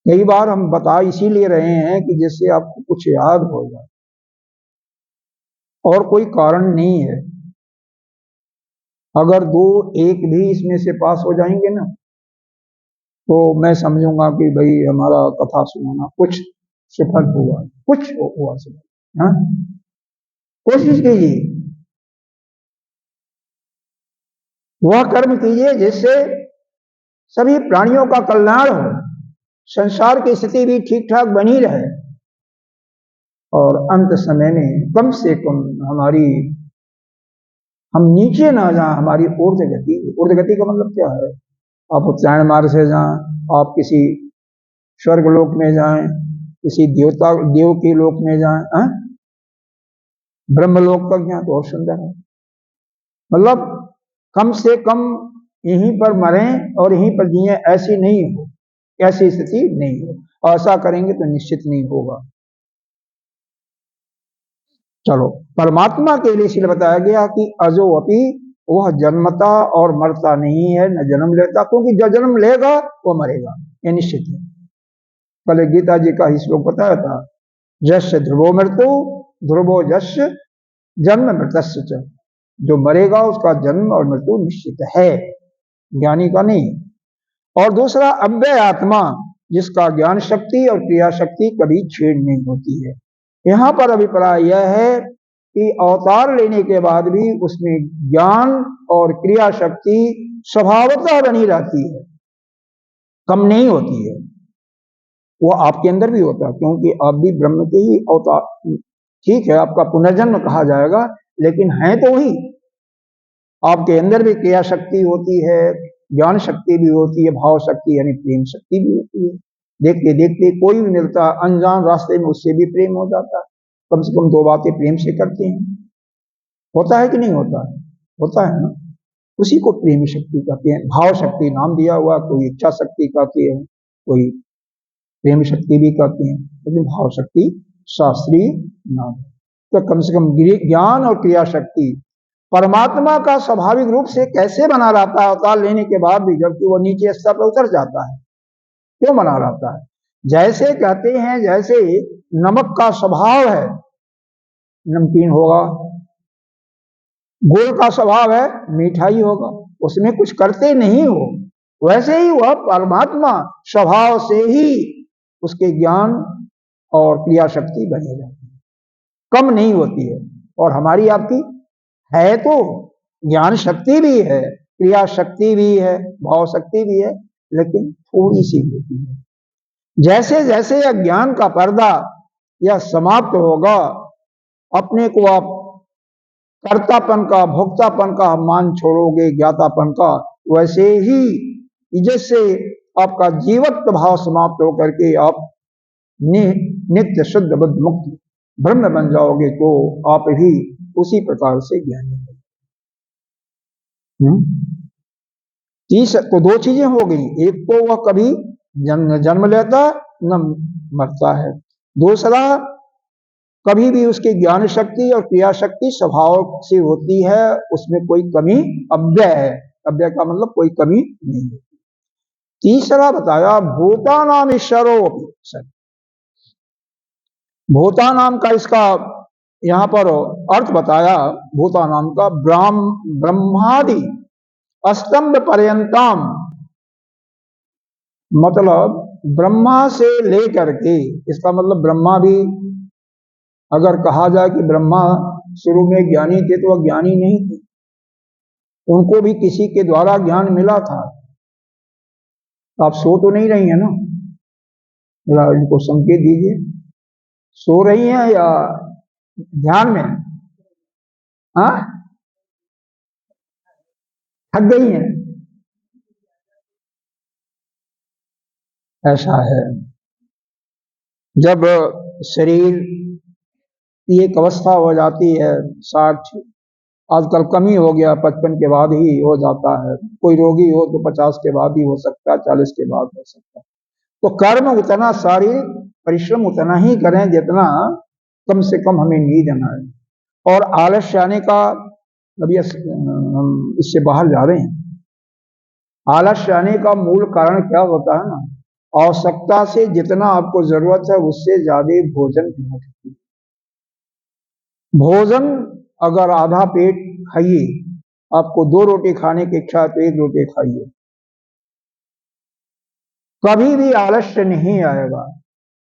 कई बार हम बता इसीलिए रहे हैं कि जिससे आपको कुछ याद हो जाए, और कोई कारण नहीं है। अगर 2 1 भी इसमें से पास हो जाएंगे ना, तो मैं समझूंगा कि भाई हमारा कथा सुनाना कुछ सफल हुआ, कुछ हुआ सफल। हाँ, कोशिश कीजिए, वह कर्म कीजिए जिससे सभी प्राणियों का कल्याण हो, संसार की स्थिति भी ठीक ठाक बनी रहे, और अंत समय में कम से कम हम नीचे ना जाएं, हमारी ऊर्ध्व गति। ऊर्ध्व गति का मतलब क्या है? आप उत्तरायण मार्ग से जाएं, आप किसी स्वर्ग लोक में जाएं, किसी देव के लोक में जाएं, ब्रह्मलोक का ज्ञान तो और सुंदर है। मतलब कम से कम यहीं पर मरें और यहीं पर जिए, ऐसी नहीं हो, ऐसी स्थिति नहीं हो। ऐसा करेंगे तो निश्चित नहीं होगा। चलो, परमात्मा के लिए इसलिए बताया गया कि अजो अपि, वह जन्मता और मरता नहीं है, न जन्म लेता, क्योंकि जो जन्म लेगा वो मरेगा, ये निश्चित है। कल गीता जी का ही श्लोक बताया था, यस्य ध्रुवो मृत्यु ध्रुवो यस्य जन्म मृतस्य, जो मरेगा उसका जन्म और मृत्यु निश्चित है, ज्ञानी का नहीं। और दूसरा अव्यय आत्मा, जिसका ज्ञान शक्ति और क्रिया शक्ति कभी छेड़ नहीं होती है। यहां पर अभिप्राय यह है कि अवतार लेने के बाद भी उसमें ज्ञान और क्रिया शक्ति स्वभावतः बनी रहती है, कम नहीं होती है। वो आपके अंदर भी होता है, क्योंकि आप भी ब्रह्म के ही अवतार। ठीक है, आपका पुनर्जन्म कहा जाएगा, लेकिन है तो वही। आपके अंदर भी क्रिया शक्ति होती है, ज्ञान शक्ति भी होती है, भाव शक्ति यानी प्रेम शक्ति भी होती है। देखते देखते कोई भी मिलता, अनजान रास्ते में उससे भी प्रेम हो जाता है। कम से कम 2 बातें प्रेम से करते हैं, होता है कि नहीं होता है? होता है ना। उसी को प्रेम शक्ति कहते हैं। भाव शक्ति नाम दिया हुआ, कोई इच्छा शक्ति कहते हैं, कोई प्रेम शक्ति भी कहते हैं, लेकिन भाव शक्ति शास्त्रीय नाम। तो कम से कम ज्ञान और क्रिया शक्ति परमात्मा का स्वाभाविक रूप से कैसे बना रहता है अवतार लेने के बाद भी, जबकि वो नीचे स्तर पर उतर जाता है? क्यों बना रहता है? जैसे कहते हैं, जैसे नमक का स्वभाव है नमकीन होगा, गुड़ का स्वभाव है मिठाई होगा, उसमें कुछ करते नहीं हो। वैसे ही वह परमात्मा स्वभाव से ही उसके ज्ञान और क्रिया शक्ति बनी रहती है, कम नहीं होती है। और हमारी आपकी है तो ज्ञान शक्ति भी है, क्रिया शक्ति भी है, भाव शक्ति भी है, लेकिन थोड़ी सी होती है। जैसे जैसे अज्ञान का पर्दा यह समाप्त होगा, अपने को आप कर्तापन का, भोक्तापन का मान छोड़ोगे, ज्ञातापन का, वैसे ही जैसे आपका जीवत्व भाव समाप्त होकर के आप नित्य शुद्ध बुद्ध मुक्त ब्रह्म बन जाओगे, तो आप भी उसी प्रकार से ज्ञानी हो। तो दो चीजें हो गई, एक तो वह कभी जन्म लेता न मरता है, दूसरा कभी भी उसकी ज्ञान शक्ति और क्रिया शक्ति स्वभाव से होती है, उसमें कोई कमी अव्यय है, अव्यय का मतलब कोई कमी नहीं है। तीसरा बताया भूतानाम ईश्वरो, भूतानाम का इसका यहां पर अर्थ बताया, भूतानाम का ब्रह्मादि स्तंभ पर्यंतम, मतलब ब्रह्मा से लेकर के, इसका मतलब ब्रह्मा भी, अगर कहा जाए कि ब्रह्मा शुरू में ज्ञानी थे तो वह ज्ञानी नहीं थे, उनको भी किसी के द्वारा ज्ञान मिला था। आप सो तो नहीं रही है ना, जरा इनको संकेत दीजिए, सो रही हैं या ध्यान में? हाँ, थक गई हैं, ऐसा है। जब शरीर की एक अवस्था हो जाती है, 60 आजकल कमी हो गया, 55 के बाद ही हो जाता है, कोई रोगी हो तो 50 के बाद ही हो सकता है, 40 के बाद हो सकता है, तो कर्म उतना, शारीरिक परिश्रम उतना ही करें जितना कम से कम हमें नींद न आए। और आलस्य आने का, अभी हम इससे बाहर जा रहे हैं, आलस्य आने का मूल कारण क्या होता है ना, आवश्यकता से जितना आपको जरूरत है उससे ज्यादा भोजन करना चाहिए। भोजन अगर आधा पेट खाइए, आपको 2 रोटी खाने की इच्छा है तो 1 रोटी खाइए, कभी भी आलस्य नहीं आएगा।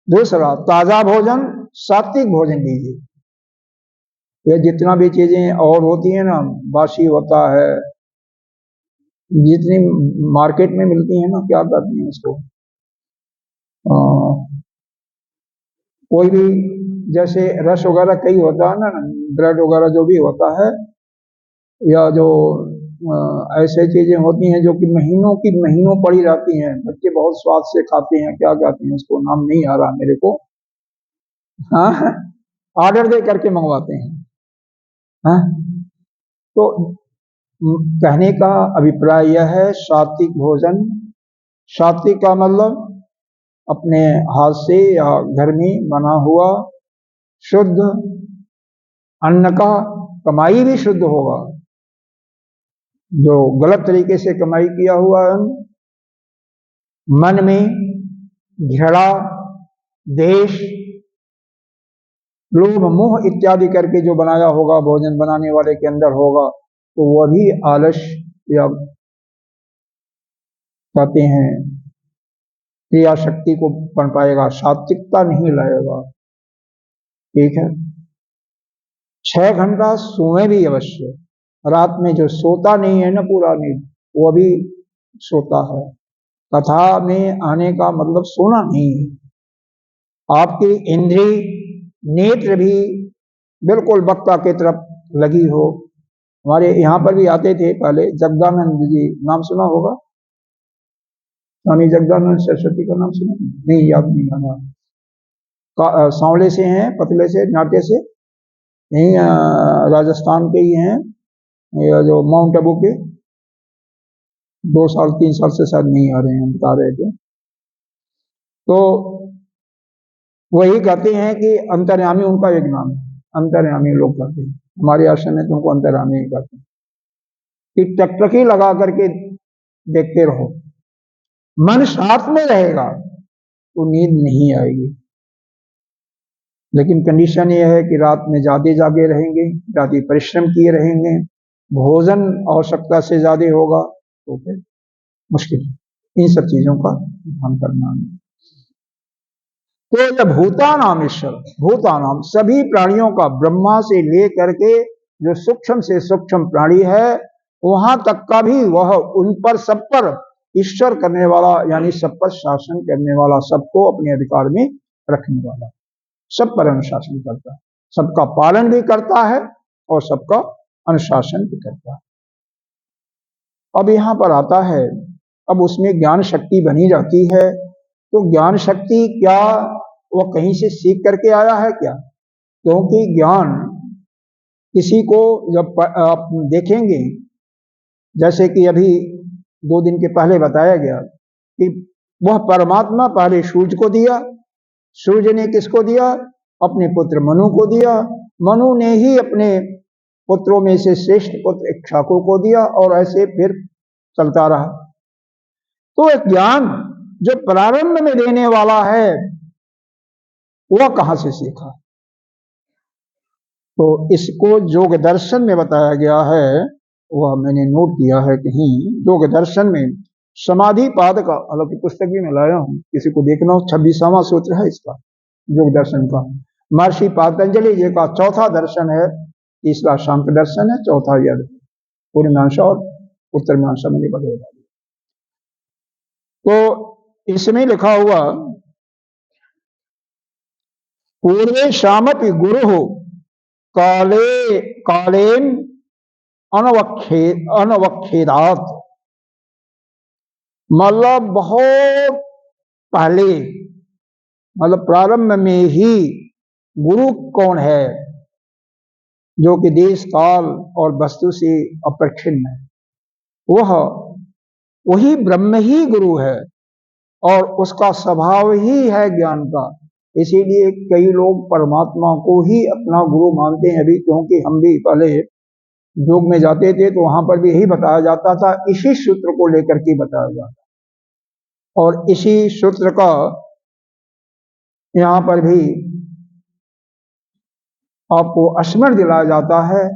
दूसरा, ताजा भोजन, सात्विक भोजन लीजिए। ये जितना भी चीजें और होती है ना, बासी होता है, जितनी मार्केट में मिलती है ना, क्या कहते हैं इसको, कोई भी जैसे रस वगैरह कई होता है ना, ब्रेड वगैरह जो भी होता है, या जो ऐसे चीजें होती हैं जो कि महीनों की महीनों पड़ी रहती हैं, बच्चे बहुत स्वाद से खाते हैं, क्या कहते हैं उसको, नाम नहीं आ रहा मेरे को, हाँ, ऑर्डर दे करके मंगवाते हैं, हाँ। तो कहने का अभिप्राय यह है, सात्विक भोजन, सात्विक का मतलब अपने हाथ से या घर में बना हुआ शुद्ध अन्न का, कमाई भी शुद्ध होगा। जो गलत तरीके से कमाई किया हुआ अन्न, मन में घृणा, देश, लोभ, मोह इत्यादि करके जो बनाया होगा, भोजन बनाने वाले के अंदर होगा, तो वह भी आलस्य या कहते हैं क्रिया शक्ति को बन पाएगा, सात्विकता नहीं लाएगा। ठीक है, 6 घंटा सोए भी अवश्य, रात में जो सोता नहीं है ना पूरा नींद, वो भी सोता है। कथा में आने का मतलब सोना नहीं है, आपकी इंद्री नेत्र भी बिल्कुल वक्ता की तरफ लगी हो। हमारे यहाँ पर भी आते थे पहले, जगदानंद जी, नाम सुना होगा, स्वामी जगदानंद सरस्वती का नाम सुना नहीं? याद नहीं आना, सांवले से हैं, पतले से, नाटे से, यही राजस्थान के ही हैं, या जो माउंट आबू के, 2 साल 3 साल से शायद नहीं आ रहे हैं, बता रहे थे। तो वही कहते हैं कि अंतर्यामी उनका एक नाम है, अंतर्यामी लोग कहते हैं, हमारे आश्रम में तो उनको अंतर्यामी ही कहते हैं, कि टकटकी लगा करके देखते रहो, मन साथ में रहेगा तो नींद नहीं आएगी। लेकिन कंडीशन ये है कि रात में ज़्यादा जागे रहेंगे, ज़्यादा परिश्रम किए रहेंगे, भोजन आवश्यकता से ज़्यादा होगा तो फिर मुश्किल है। इन सब चीज़ों का ध्यान करना है। तो यह भूतानाम ईश्वर, भूतानाम सभी प्राणियों का, ब्रह्मा से लेकर के जो सूक्ष्म से सूक्ष्म प्राणी है वहां तक का भी वह उन पर सब पर ईश्वर करने वाला, यानी सब पर शासन करने वाला, सबको अपने अधिकार में रखने वाला, सब पर अनुशासन करता है, सबका पालन भी करता है और सबका अनुशासन भी करता है। अब यहां पर आता है, अब उसमें ज्ञान शक्ति बनी जाती है। तो ज्ञान शक्ति क्या वो कहीं से सीख करके आया है क्या? क्योंकि ज्ञान किसी को जब आप देखेंगे, जैसे कि अभी 2 दिन के पहले बताया गया कि वह परमात्मा पहले सूर्य को दिया, सूर्य ने किसको दिया? अपने पुत्र मनु को दिया, मनु ने ही अपने पुत्रों में से श्रेष्ठ पुत्र इक्ष्वाकु को दिया, और ऐसे फिर चलता रहा। तो एक ज्ञान जो प्रारंभ में देने वाला है वह कहां से सीखा? तो इसको योग दर्शन में बताया गया है, वह मैंने नोट किया है कहीं। योग दर्शन में समाधि पाद का, हालांकि पुस्तक भी मैं लाया हूं, किसी को देखना हो, 26वां सूत्र है इसका, योग दर्शन का। महर्षि पतंजलि जी का चौथा दर्शन है, तीसरा शांत दर्शन है, चौथा यह पूर्णमीमांसा और उत्तर मीमांसा में बदलेगा। तो इसमें लिखा हुआ, पूर्वे शामपि गुरु काले कालेन अनवक्षेदात, मतलब बहुत पहले, मतलब प्रारंभ में ही गुरु कौन है? जो कि देश काल और वस्तु से अपरिच्छिन्न है, वह वही ब्रह्म ही गुरु है और उसका स्वभाव ही है ज्ञान का। इसीलिए कई लोग परमात्मा को ही अपना गुरु मानते हैं अभी, क्योंकि हम भी पहले योग में जाते थे तो वहां पर भी यही बताया जाता था, इसी सूत्र को लेकर के बताया जाता, और इसी सूत्र का यहाँ पर भी आपको स्मरण दिलाया जाता है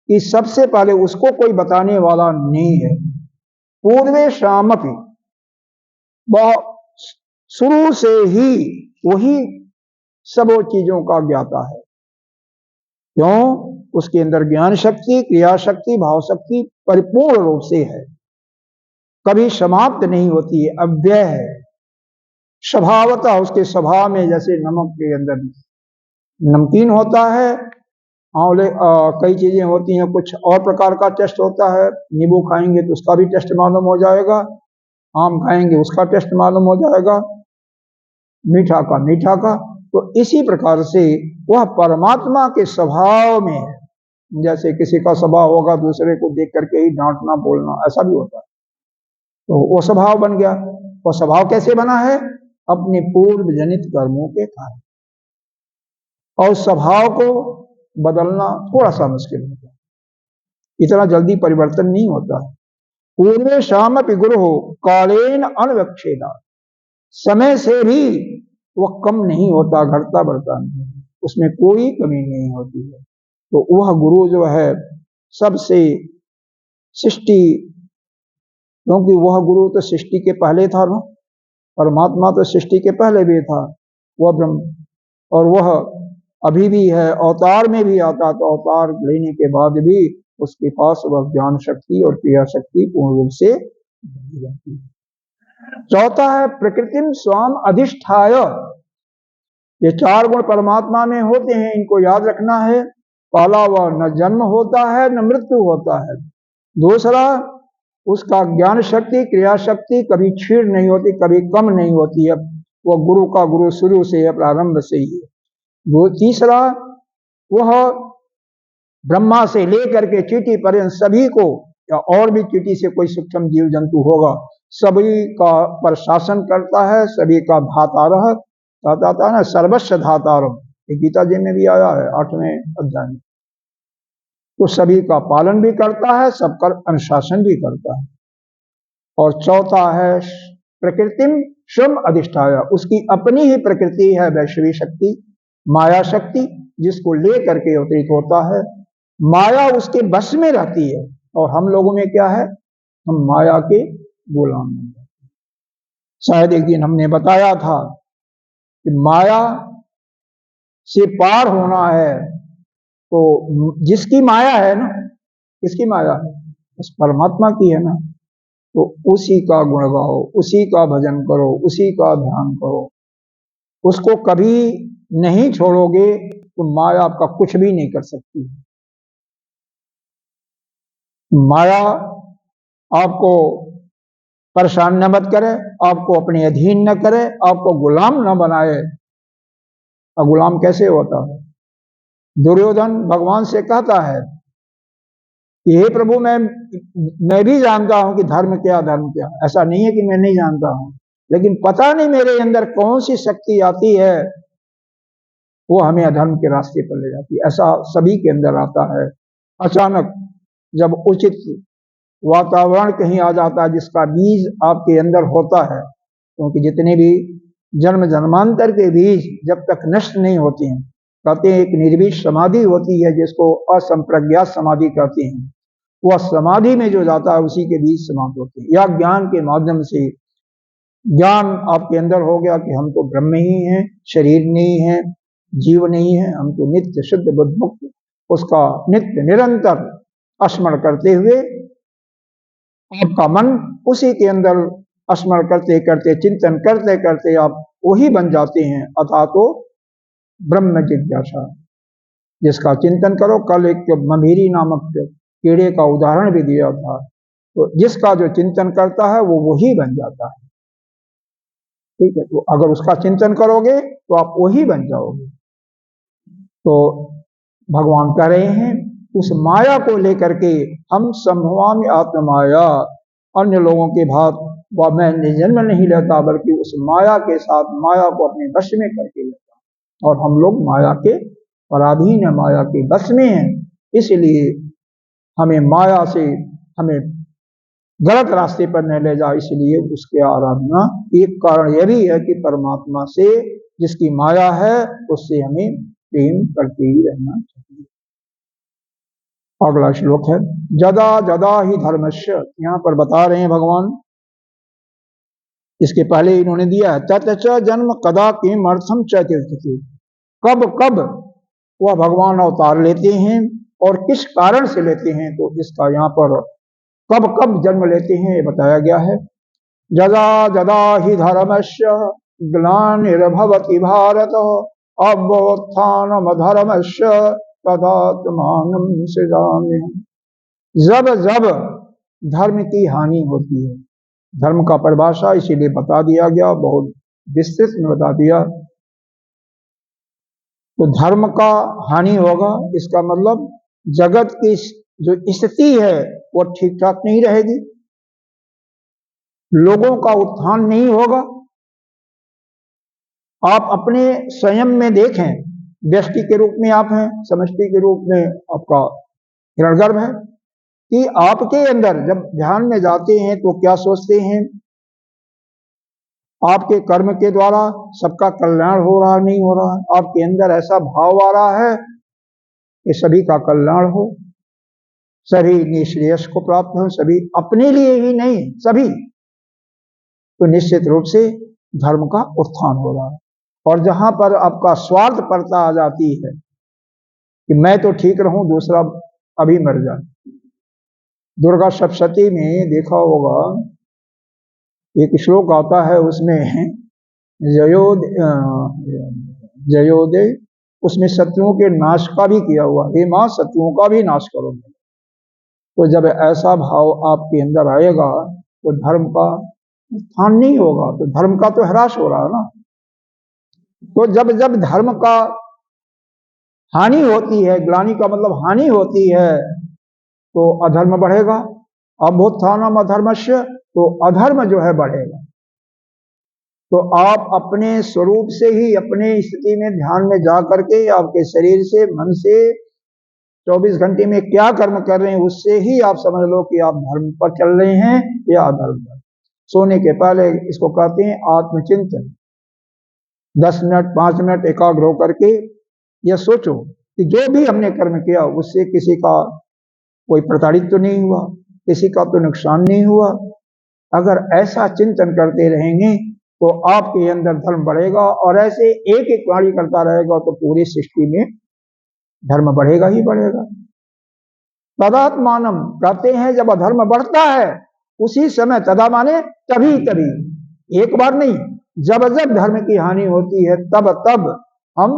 कि सबसे पहले उसको कोई बताने वाला नहीं है। पूर्वे शामपि, वह शुरू से ही वही सब चीजों का ज्ञाता है। क्यों? उसके अंदर ज्ञान शक्ति, क्रिया शक्ति, भाव शक्ति परिपूर्ण रूप से है, कभी समाप्त नहीं होती है, अव्यय है। स्वभावतः उसके स्वभाव में जैसे नमक के अंदर नमकीन होता है, आंवले कई चीजें होती हैं, कुछ और प्रकार का टेस्ट होता है, नींबू खाएंगे तो उसका भी टेस्ट मालूम हो जाएगा, आम खाएंगे उसका टेस्ट मालूम हो जाएगा, मीठा का मीठा का। तो इसी प्रकार से वह परमात्मा के स्वभाव में है। जैसे किसी का स्वभाव होगा दूसरे को देख करके ही डांटना बोलना, ऐसा भी होता है, तो वो स्वभाव बन गया। वो स्वभाव कैसे बना है? अपने पूर्व जनित कर्मों के कारण, और स्वभाव को बदलना थोड़ा सा मुश्किल होता है, इतना जल्दी परिवर्तन नहीं होता है। पूर्वे शामपि गुरु कालेन अनवक्षेदा, समय से भी वह कम नहीं होता, घटता बढ़ता नहीं, उसमें कोई कमी नहीं होती है। तो वह गुरु जो है सबसे सृष्टि, क्योंकि वह गुरु तो सृष्टि के पहले था ना, परमात्मा तो सृष्टि के पहले भी था, वह ब्रह्म, और वह अभी भी है, अवतार में भी आता, तो अवतार लेने के बाद भी उसके पास वह ज्ञान शक्ति और क्रिया शक्ति पूर्ण रूप से बनी रहती है। चौथा है प्रकृतिम स्वाम अधिष्ठाय, ये 4 गुण परमात्मा में होते हैं, इनको याद रखना है। पहला, वह न जन्म होता है न मृत्यु होता है। दूसरा, उसका ज्ञान शक्ति क्रिया शक्ति कभी क्षीण नहीं होती, कभी कम नहीं होती है, वह गुरु का गुरु शुरू से है, प्रारंभ से ही है। वो तीसरा, वह ब्रह्मा से लेकर के चींटी पर्यंत सभी को, या और भी चींटी से कोई सूक्ष्म जीव जंतु होगा, सभी का पर शासन करता है, सभी का धातारह, धाता ना सर्वस्व धातारम, गीता जी में भी आया है 8वें अध्याय में। तो सभी का पालन भी करता है, सबका अनुशासन भी करता है। और चौथा है प्रकृतिम स्वम अधिष्ठाय, उसकी अपनी ही प्रकृति है वैश्वी शक्ति, माया शक्ति जिसको ले करके अवतरित होता है, माया उसके बस में रहती है, और हम लोगों में क्या है, हम माया के गुलाम बन जाते हैं। शायद एक दिन हमने बताया था कि माया से पार होना है, तो जिसकी माया है ना, किसकी माया है, उस परमात्मा की है ना, तो उसी का गुण गाओ, उसी का भजन करो, उसी का ध्यान करो, उसको कभी नहीं छोड़ोगे तो माया आपका कुछ भी नहीं कर सकती। माया आपको परेशान न मत करे, आपको अपने अधीन न करे, आपको गुलाम न बनाए। और गुलाम कैसे होता है? दुर्योधन भगवान से कहता है कि हे प्रभु, मैं भी जानता हूं कि धर्म क्या धर्म क्या। ऐसा नहीं है कि मैं नहीं जानता हूं, लेकिन पता नहीं मेरे अंदर कौन सी शक्ति आती है, वो हमें अधर्म के रास्ते पर ले जाती है। ऐसा सभी के अंदर आता है। अचानक जब उचित वातावरण कहीं आ जाता है, जिसका बीज आपके अंदर होता है, क्योंकि जितने भी जन्म जन्मांतर के बीज जब तक नष्ट नहीं होते हैं, कहते हैं एक निर्विष समाधि होती है जिसको असंप्रज्ञात समाधि कहते हैं, वह समाधि में जो जाता है उसी के बीज समाप्त होते हैं। या ज्ञान के माध्यम से ज्ञान आपके अंदर हो गया कि हम तो ब्रह्म ही हैं, शरीर नहीं है, जीव नहीं है, हम तो नित्य शुद्ध बुद्ध मुक्त, उसका नित्य निरंतर स्मरण करते हुए आपका मन उसी के अंदर स्मरण करते करते, चिंतन करते करते आप वही बन जाते हैं, अथा तो ब्रह्म जिज्ञासा, जिसका चिंतन करो। कल एक ममीरी नामक कीड़े का उदाहरण भी दिया था, तो जिसका जो चिंतन करता है वो वही बन जाता है। ठीक है, तो अगर उसका चिंतन करोगे तो आप वही बन जाओगे। तो भगवान कह रहे हैं उस माया को लेकर के हम संभवामि आत्म माया, अन्य लोगों के भाव वह मैं जन्म नहीं लेता, बल्कि उस माया के साथ माया को अपने वश में करके लेता। और हम लोग माया के पराधीन है, माया के बस में हैं, इसलिए हमें माया से हमें गलत रास्ते पर न ले जाए। इसलिए उसके आराधना एक कारण यह भी है कि परमात्मा से जिसकी माया है उससे हमें प्रेम करते ही रहना चाहिए। अगला श्लोक है जदा जदा ही धर्मस्य, यहाँ पर बता रहे हैं भगवान, इसके पहले इन्होंने दिया है तत् जन्म कदा किम अर्थम च तीर्थति, कब कब वह भगवान अवतार लेते हैं और किस कारण से लेते हैं, तो इसका यहाँ पर कब कब जन्म लेते हैं ये बताया गया है। जदा जदा ही धर्मस्य ग्लानिर्भवति भारत अभ्युत्थानम धर्मस्य तदात्मानं सृजाम्यहम्। जब जब धर्म की हानि होती है, धर्म का परिभाषा इसीलिए बता दिया गया, बहुत विस्तृत में बता दिया। तो धर्म का हानि होगा, इसका मतलब जगत की जो स्थिति है वो ठीक ठाक नहीं रहेगी, लोगों का उत्थान नहीं होगा। आप अपने स्वयं में देखें, व्यष्टि के रूप में आप हैं, समष्टि के रूप में आपका हिरण्यगर्भ है, कि आपके अंदर जब ध्यान में जाते हैं तो क्या सोचते हैं, आपके कर्म के द्वारा सबका कल्याण हो रहा नहीं हो रहा है। आपके अंदर ऐसा भाव आ रहा है कि सभी का कल्याण हो, सभी निश्रेयस को प्राप्त हो, सभी अपने लिए ही नहीं सभी, तो निश्चित रूप से धर्म का उत्थान हो रहा है। और जहां पर आपका स्वार्थ पड़ता आ जाती है कि मैं तो ठीक रहूं, दूसरा अभी मर जाए। दुर्गा सप्तशती में देखा होगा एक श्लोक आता है, उसमें जयोदय उसमें शत्रुओं के नाश का भी किया हुआ, हे मां शत्रुओं का भी नाश करो। तो जब ऐसा भाव आपके अंदर आएगा तो धर्म का उत्थान नहीं होगा, तो धर्म का तो ह्रास हो रहा है ना। तो जब जब धर्म का हानि होती है, ग्लानि का मतलब हानि होती है, तो अधर्म बढ़ेगा। अभ्युत्थानम अधर्मस्य, तो अधर्म जो है बढ़ेगा। तो आप अपने स्वरूप से ही अपने स्थिति में ध्यान में जा करके आपके शरीर से मन से 24 घंटे में क्या कर्म कर रहे हैं, उससे ही आप समझ लो कि आप धर्म पर चल रहे हैं या अधर्म पर। सोने के पहले इसको कहते हैं आत्मचिंतन। 10 मिनट 5 मिनट एकाग्र होकर के यह सोचो कि जो भी हमने कर्म किया उससे किसी का कोई प्रताड़ित तो नहीं हुआ, किसी का तो नुकसान नहीं हुआ। अगर ऐसा चिंतन करते रहेंगे तो आपके अंदर धर्म बढ़ेगा, और ऐसे एक एक कार्य करता रहेगा तो पूरी सृष्टि में धर्म बढ़ेगा ही बढ़ेगा। तदात्मानम कहते हैं जब अधर्म बढ़ता है उसी समय, तदा माने तभी तभी, एक बार नहीं, जब जब धर्म की हानि होती है तब तब हम